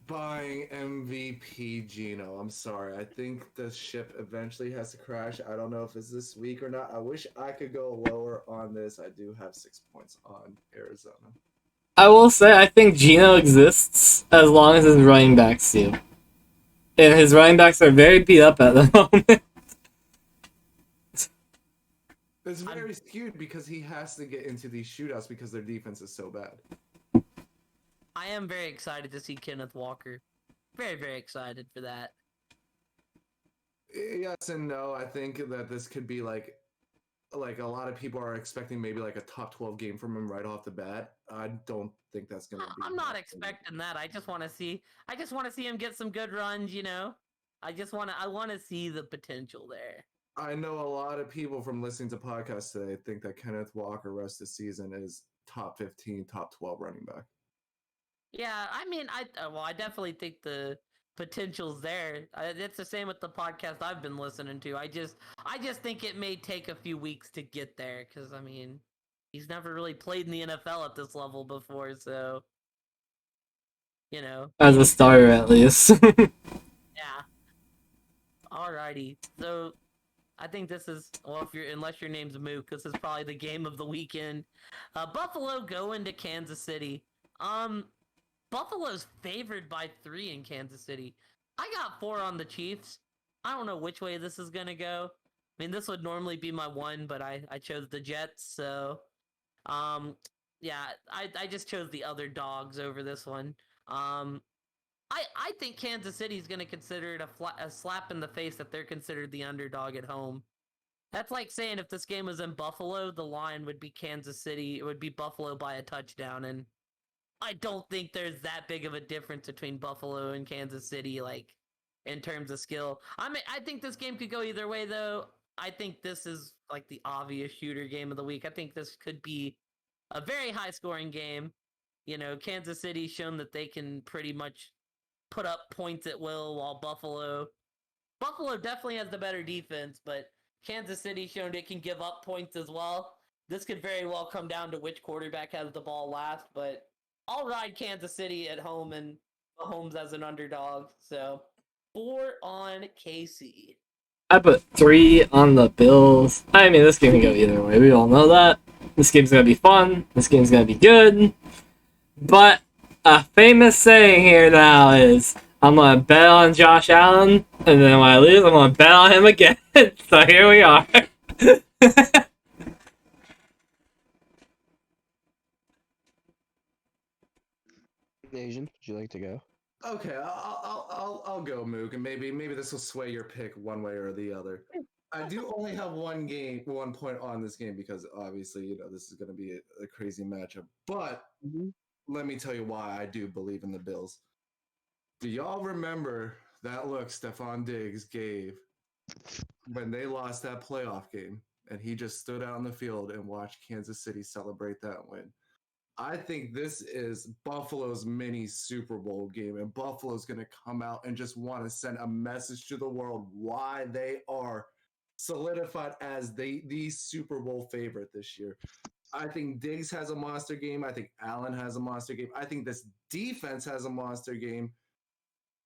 buying MVP Gino. I'm sorry. I think the ship eventually has to crash. I don't know if it's this week or not. I wish I could go lower on this. I do have 6 points on Arizona. I will say I think Gino exists as long as his running backs do. And his running backs are very beat up at the moment. It's very skewed because he has to get into these shootouts because their defense is so bad. I am very excited to see Kenneth Walker. Very, very excited for that. Yes and no. I think that this could be like a lot of people are expecting maybe like a top 12 game from him right off the bat. I don't think that's gonna be. I'm not expecting that. I just want to see him get some good runs. I want to see the potential there. I know a lot of people from listening to podcasts today think that Kenneth Walker rest of the season is top 15, top 12 running back. Yeah, I mean, I definitely think the potential's there. It's the same with the podcast I've been listening to. I just think it may take a few weeks to get there because I mean, he's never really played in the NFL at this level before, so As a starter, at least. Yeah. Alrighty, so I think this is unless your name's Mook, this is probably the game of the weekend. Buffalo going to Kansas City. Buffalo's favored by 3 in Kansas City. I got 4 on the Chiefs. I don't know which way this is gonna go. I mean, this would normally be my 1, but I chose the Jets, so yeah, I just chose the other dogs over this one. I think Kansas City is gonna consider it a slap in the face that they're considered the underdog at home. That's like saying if this game was in Buffalo, the line would be Kansas City. It would be Buffalo by a touchdown, and I don't think there's that big of a difference between Buffalo and Kansas City, like, in terms of skill. I think this game could go either way, though. I think this is, like, the obvious shooter game of the week. I think this could be a very high-scoring game. Kansas City's shown that they can pretty much put up points at will, while Buffalo definitely has the better defense, but Kansas City shown it can give up points as well. This could very well come down to which quarterback has the ball last, but I'll ride Kansas City at home and Mahomes as an underdog. So 4 on KC. I put 3 on the Bills. I mean, this game can go either way. We all know that. This game's gonna be fun. This game's gonna be good. But a famous saying here now is, I'm gonna bet on Josh Allen, and then when I lose, I'm gonna bet on him again. So here we are. Asian, would you like to go? Okay, I'll go, Mook, and maybe this will sway your pick one way or the other. I do only have 1 point on this game because obviously this is going to be a crazy matchup. But let me tell you why I do believe in the Bills. Do y'all remember that look Stephon Diggs gave when they lost that playoff game and he just stood out on the field and watched Kansas City celebrate that win? I think this is Buffalo's mini Super Bowl game, and Buffalo's going to come out and just want to send a message to the world why they are solidified as the Super Bowl favorite this year. I think Diggs has a monster game. I think Allen has a monster game. I think this defense has a monster game.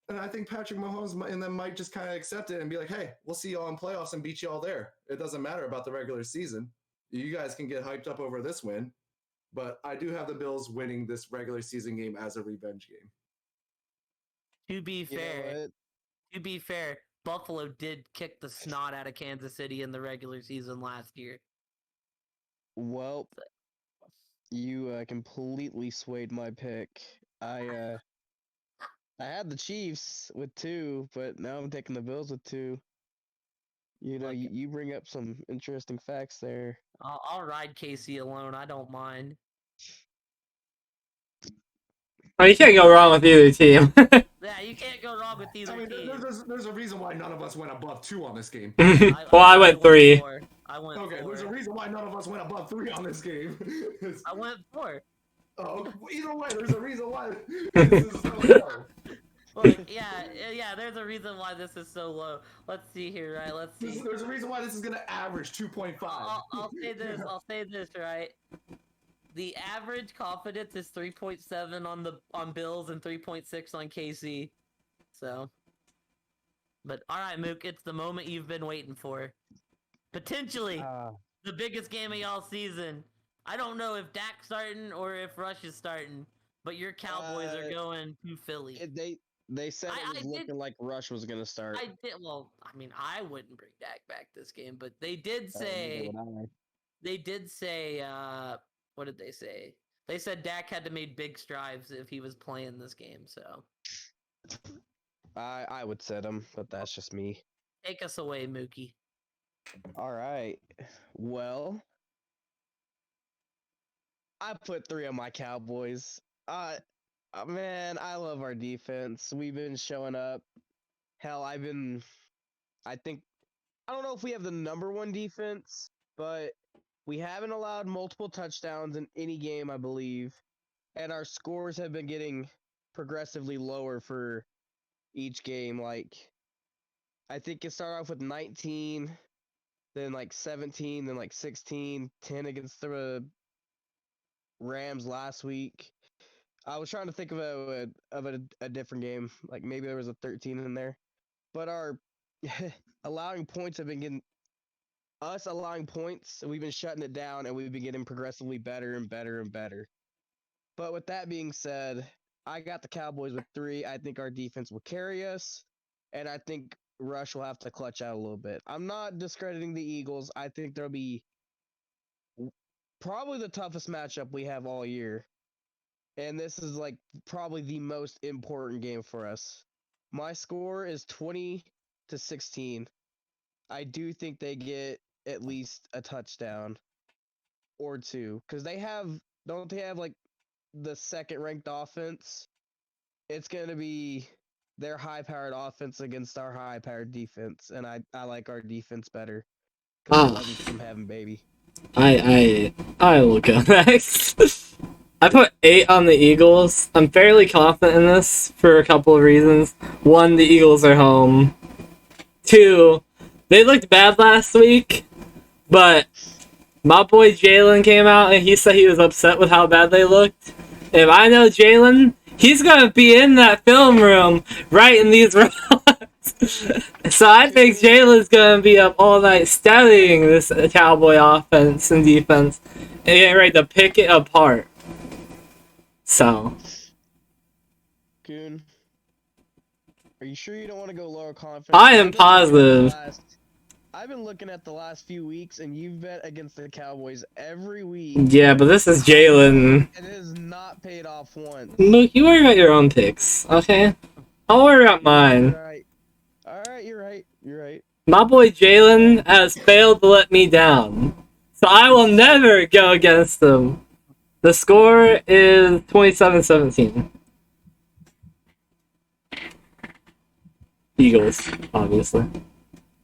And I think Patrick Mahomes and them might just kind of accept it and be like, hey, we'll see y'all in playoffs and beat y'all there. It doesn't matter about the regular season. You guys can get hyped up over this win. But I do have the Bills winning this regular season game as a revenge game. To be fair, Buffalo did kick the snot out of Kansas City in the regular season last year. Well, you completely swayed my pick. I had the Chiefs with 2, but now I'm taking the Bills with 2. You know, you bring up some interesting facts there. I'll ride Casey alone. I don't mind. Oh, you can't go wrong with either team. Yeah, you can't go wrong with either team. There's a reason why none of us went above 2 on this game. Well, I went 3. I went 4. There's a reason why none of us went above 3 on this game. I went 4. Oh, either way, there's a reason why this is so low. Well, yeah, there's a reason why this is so low. Let's see here, right? Let's see. There's a reason why this is going to average 2.5. I'll say this, right? The average confidence is 3.7 on Bills and 3.6 on KC. So, but all right, Mook, it's the moment you've been waiting for. Potentially the biggest game of y'all season. I don't know if Dak's starting or if Rush is starting, but your Cowboys are going to Philly. They said it was looking like Rush was gonna start. Well, I mean, I wouldn't bring Dak back this game, but they did say. They did say. What did they say? They said Dak had to make big strides if he was playing this game. So. I would set him, but that's just me. Take us away, Mookie. All right. Well, I put 3 on my Cowboys. Man, I love our defense. We've been showing up. Hell, I don't know if we have the number 1 defense, but we haven't allowed multiple touchdowns in any game, I believe. And our scores have been getting progressively lower for each game. Like, I think it started off with 19, then like 17, then like 16, 10 against the Rams last week. I was trying to think of a different game. Like maybe there was a 13 in there. But our allowing points have been getting us allowing points, and we've been shutting it down, and we've been getting progressively better and better and better. But with that being said, I got the Cowboys with 3. I think our defense will carry us, and I think Rush will have to clutch out a little bit. I'm not discrediting the Eagles. I think there'll be probably the toughest matchup we have all year. And this is like probably the most important game for us. My score is 20-16. I do think they get at least a touchdown or 2, because don't they have like the 2nd ranked offense? It's going to be their high-powered offense against our high-powered defense, and I like our defense better. I love you from heaven, baby. I will go next. I put 8 on the Eagles. I'm fairly confident in this for a couple of reasons. 1, the Eagles are home. 2, they looked bad last week, but my boy Jalen came out and he said he was upset with how bad they looked. If I know Jalen, he's gonna be in that film room writing these rounds. So I think Jalen's gonna be up all night studying this Cowboy offense and defense and getting ready to pick it apart. So. Goon, are you sure you don't want to go lower confidence? I am positive. I've been looking at the last few weeks, and you've bet against the Cowboys every week. Yeah, but this is Jalen. And it has not paid off once. Look, you worry about your own picks, okay? I'll worry about mine. Alright, you're right. My boy Jalen has failed to let me down. So I will never go against him. The score is 27-17. Eagles, obviously.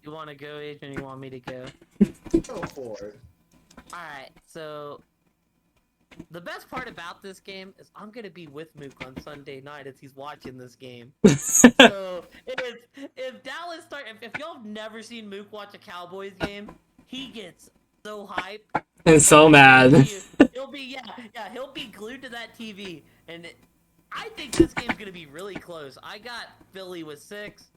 You want to go, Adrian? You want me to go? Go for it. All right. So the best part about this game is I'm gonna be with Mook on Sunday night as he's watching this game. So if Dallas if y'all have never seen Mook watch a Cowboys game, he gets so hyped. And so mad. He'll be he'll be glued to that TV, and I think this game's gonna be really close. I got Philly with 6.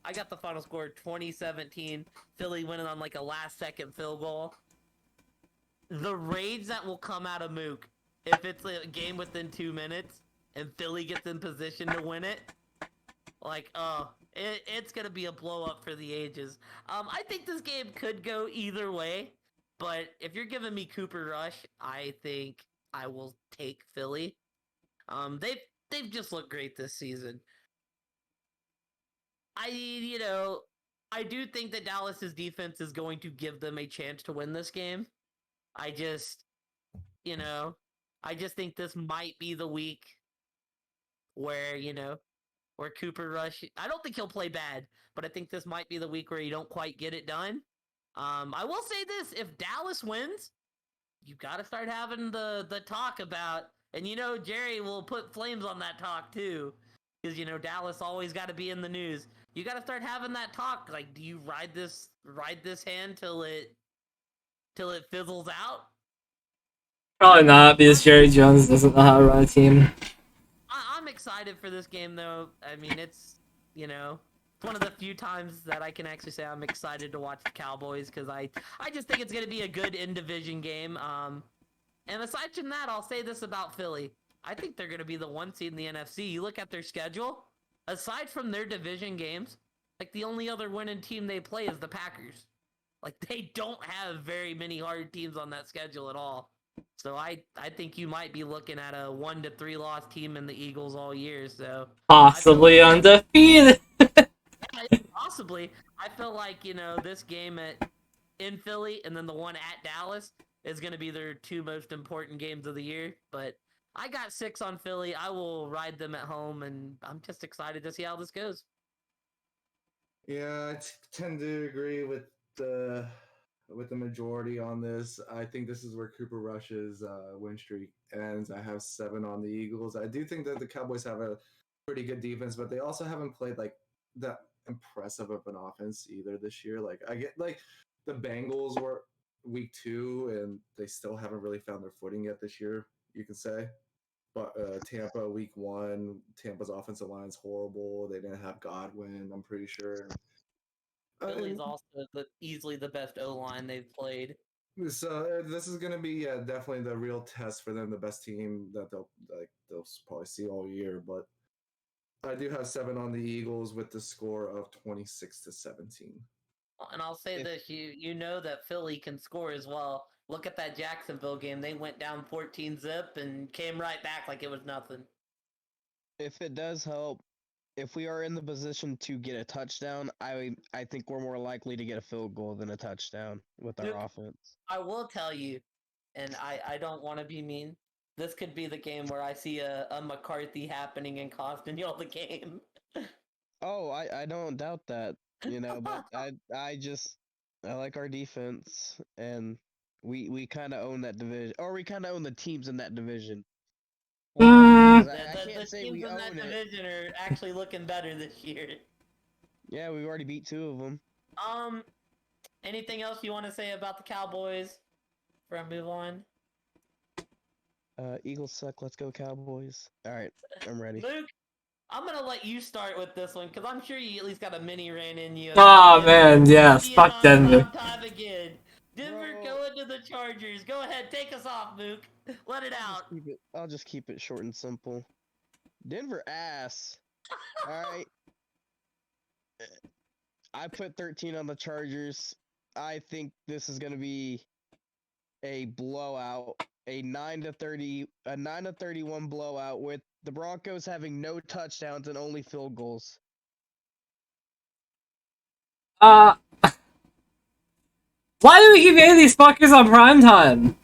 I got the final score 2017. Philly winning on like a last-second field goal. The rage that will come out of Mook if it's a game within 2 minutes and Philly gets in position to win it, like, it's gonna be a blow-up for the ages. I think this game could go either way, but if you're giving me Cooper Rush, I think I will take Philly. They've just looked great this season. I do think that Dallas's defense is going to give them a chance to win this game. I just think this might be the week where, where Cooper Rush, I don't think he'll play bad, but I think this might be the week where you don't quite get it done. I will say this, if Dallas wins, you got to start having the talk about, and Jerry will put flames on that talk too, because Dallas always got to be in the news. You got to start having that talk, like, do you ride this hand till it fizzles out? Probably not, because Jerry Jones doesn't know how to run a team. I'm excited for this game, though. I mean, it's one of the few times that I can actually say I'm excited to watch the Cowboys, because I just think it's going to be a good in-division game. And aside from that, I'll say this about Philly. I think they're going to be the 1 seed in the NFC. You look at their schedule, aside from their division games, like, the only other winning team they play is the Packers. Like, they don't have very many hard teams on that schedule at all. So I think you might be looking at a 1-3 loss team in the Eagles all year. So possibly undefeated. Possibly. I feel like this game in Philly and then the one at Dallas is going to be their 2 most important games of the year. But I got 6 on Philly. I will ride them at home, and I'm just excited to see how this goes. Yeah, I tend to agree with the majority on this. I think this is where Cooper Rush's win streak ends. I have 7 on the Eagles. I do think that the Cowboys have a pretty good defense, but they also haven't played like that impressive of an offense either this year. Like, I get like the Bengals were week 2 and they still haven't really found their footing yet this year, you can say. But Tampa week 1, Tampa's offensive line's horrible. They didn't have Godwin, I'm pretty sure. Philly's also easily the best O-line they've played. So this is going to be definitely the real test for them, the best team that they'll probably see all year. But I do have 7 on the Eagles with the score of 26-17. And I'll say this, you know that Philly can score as well. Look at that Jacksonville game. They went down 14-0 and came right back like it was nothing. If it does help, if we are in the position to get a touchdown, I think we're more likely to get a field goal than a touchdown with our offense. I will tell you, and I don't want to be mean, this could be the game where I see a McCarthy happening and costing y'all the game. Oh, I don't doubt that, but I like our defense, and we kind of own that division, or we kind of own the teams in that division. Well, I can't the say teams we in that own it. division are actually looking better this year. Yeah, we've already beat 2 of them. Anything else you want to say about the Cowboys before I move on? Eagles suck. Let's go Cowboys. All right, I'm ready. Luke, I'm gonna let you start with this one because I'm sure you at least got a mini rant in you. Oh man, yes, fuck Denver. Time again. Denver going to the Chargers. Go ahead, take us off, Luke. Let it out. I'll just keep it short and simple. Denver ass. All right. I put 13 on the Chargers. I think this is gonna be a blowout, a 9-31 blowout with the Broncos having no touchdowns and only field goals. Why do we keep getting these fuckers on primetime?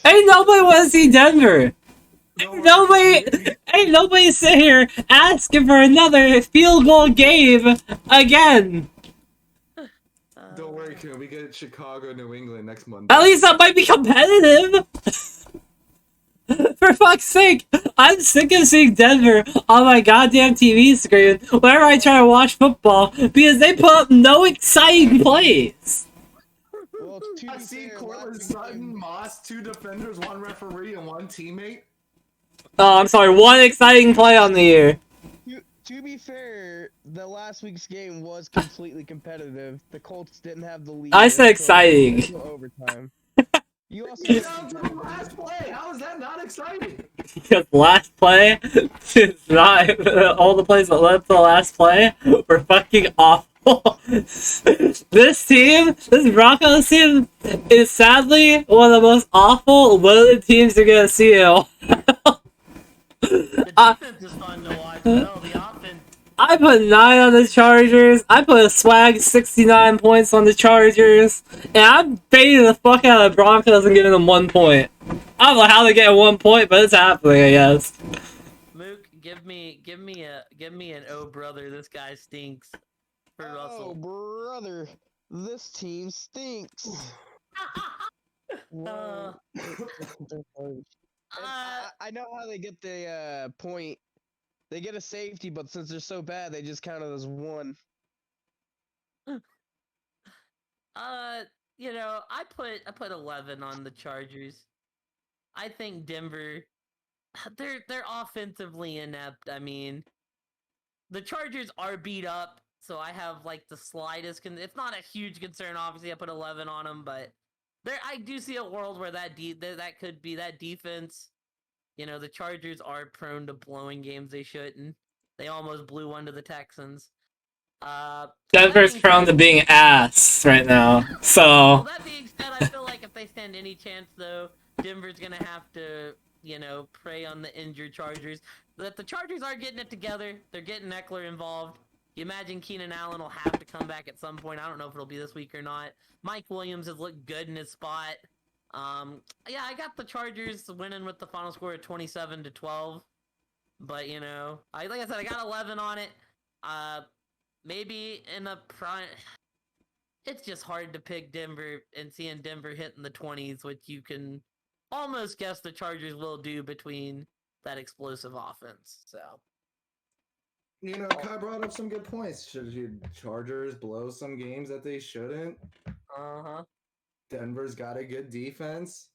Ain't nobody want to see Denver. Ain't nobody sit here asking for another field goal game again. Don't worry, Coon. We get Chicago, New England next Monday. At least that might be competitive. For fuck's sake, I'm sick of seeing Denver on my goddamn TV screen whenever I try to watch football because they put up no exciting plays. Well, to I be see fair, Cortland last Sutton, weekend- Moss, 2 defenders, 1 referee, and 1 teammate. Oh, I'm sorry, one exciting play on the year. To be fair, the last week's game was completely competitive. The Colts didn't have the lead. I said until- exciting. until overtime. You also Down to the last play. How is that not exciting? Because last play is not all the plays that led to the last play were fucking awful. This Broncos team, is sadly one of the most awful loaded teams you're gonna see in a while. The defense is fun to watch, though. The offense. I put 9 on the Chargers. I put a swag 69 points on the Chargers. And I'm baiting the fuck out of the Broncos and giving them 1 point. I don't know how they get 1 point, but it's happening, I guess. Mook, give me an oh brother, this guy stinks for Oh, Russell. brother, this team stinks. Well, I know how they get the point. They get a safety, but since they're so bad, they just count it as 1. You know, I put 11 on the Chargers. I think Denver, they're offensively inept. I mean, the Chargers are beat up, so I have like the slightest. It's not a huge concern. Obviously, I put 11 on them, but I do see a world where that could be that defense. You know, the Chargers are prone to blowing games they shouldn't. They almost blew one to the Texans. Denver's prone to being ass right now, Well, so... that being said, I feel like if they stand any chance, though, Denver's gonna have to, you know, prey on the injured Chargers. But the Chargers are getting it together. They're getting Eckler involved. You imagine Keenan Allen will have to come back at some point. I don't know if it'll be this week or not. Mike Williams has looked good in his spot. Yeah, I got the Chargers winning with the final score of 27-12. But, you know, like I said, I got 11 on it. Maybe in a prime... It's just hard to pick Denver and seeing Denver hitting the 20s, which you can almost guess the Chargers will do between that explosive offense. So, You know, Kai brought up some good points. Should Chargers blow some games that they shouldn't? Denver's got a good defense.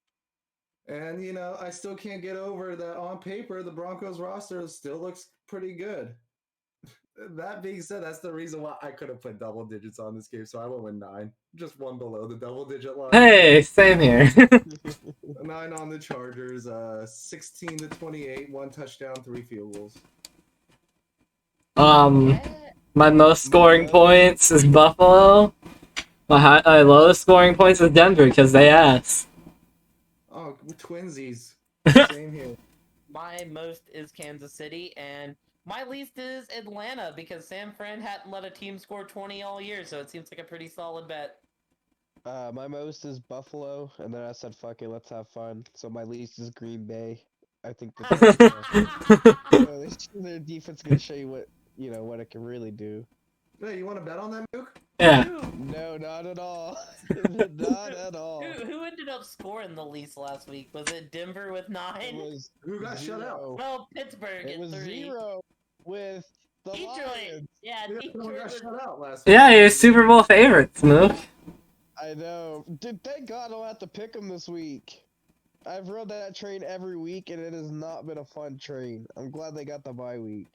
And, you know, I still can't get over that on paper, the Broncos roster still looks pretty good. That being said, that's the reason why I could have put double digits on this game, so I went with 9. Just 1 below the double digit line. Hey, same here. 9 on the Chargers, 16-28, 1 touchdown, 3 field goals. My most scoring points is Buffalo. My lowest scoring points is Denver because they ass. Oh, twinsies. Same here. my most is Kansas City, and my least is Atlanta because San Fran hadn't let a team score 20 all year, so it seems like a pretty solid bet. My most is Buffalo, and then I said, fuck it, let's have fun. So my least is Green Bay. I think their defense is gonna show you what it can really do. Hey, you want to bet on that, Mook? Yeah. No, not at all. Not at all. Who ended up scoring the least last week? Was it Denver with 9? It was Who got shut out? 0. Well, Pittsburgh It at was 3. 0 with the Detroit. Lions. Yeah, Who Detroit got was... shut out last week? Yeah, you're Super Bowl favorites, Mook. I know. Dude, thank God I don't have to pick them this week. I've rode that train every week, and it has not been a fun train. I'm glad they got the bye week.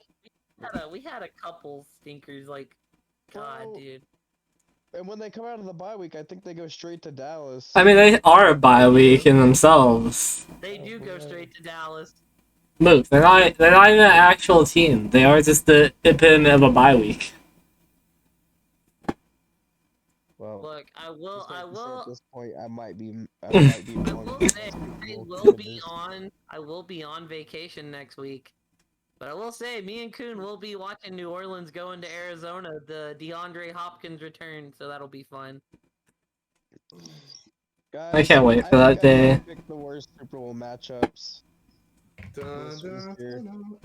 We had a couple stinkers, like, God, Well, dude. And when they come out of the bye week, I think they go straight to Dallas. I mean, they are a bye week in themselves. They do go straight to Dallas. Mook, they're not even an actual team. They are just the epitome of a bye week. Well, Look, I will at this point, I might be I wrong. will say I will be on vacation next week. But I will say, me and Kuhn will be watching New Orleans go into Arizona, the DeAndre Hopkins return, so that'll be fun. Guys, I can't wait for I that day. Pick the worst Super Bowl matchups. Dun, This was dun, here. dun,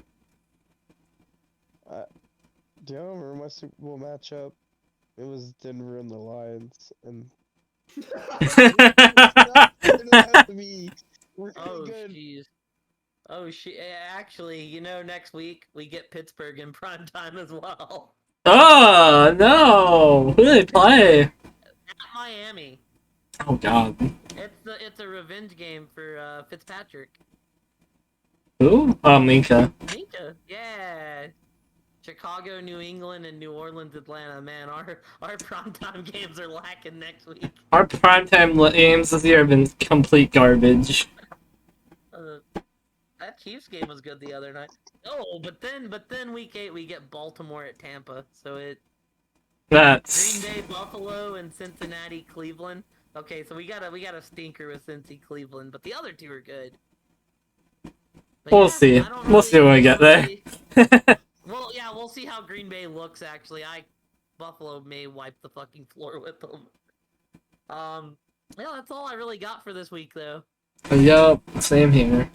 Do y'all remember my Super Bowl matchup? It was Denver and the Lions, and it turned out to be really Oh, good. jeez. Oh, actually, next week we get Pittsburgh in prime time as well. Oh no! Who do they play? At Miami. Oh god. It's a revenge game for Fitzpatrick. Who? Oh, Minka. Minka, yeah. Chicago, New England, and New Orleans, Atlanta. Man, our primetime games are lacking next week. Our primetime games this year have been complete garbage. That Chiefs game was good the other night. Oh, but then week 8 we get Baltimore at Tampa. So That's Green Bay, Buffalo, and Cincinnati, Cleveland. Okay, so we got a stinker with Cincy, Cleveland, but the other two are good. But we'll yeah, see. I don't We'll see when we really- get there. Well, yeah, we'll see how Green Bay looks. Actually, Buffalo may wipe the fucking floor with them. Yeah, that's all I really got for this week, though. Yup, same here.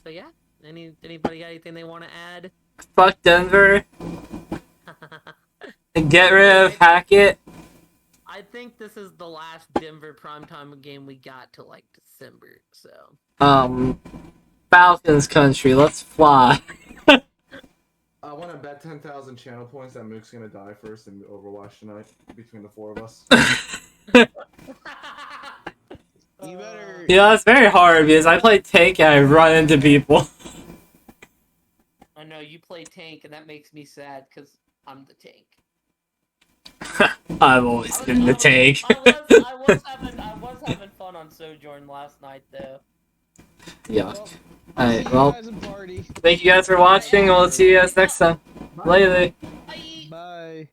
But yeah, anybody got anything they want to add? Fuck Denver. And get rid of Hackett. I think this is the last Denver primetime game we got till like December. So Falcons country, let's fly. I want to bet 10,000 channel points that Mook's gonna die first in Overwatch tonight between the 4 of us. You better. Yeah, it's very hard because I play tank and I run into people. I know you play tank, and that makes me sad because I'm the tank. I've always been the tank. I was having fun on Sojourn last night, though. Yeah. Well, Alright, see you well, guys in party. thank you guys for watching, and we'll see you guys next time. Later. Bye. Bye.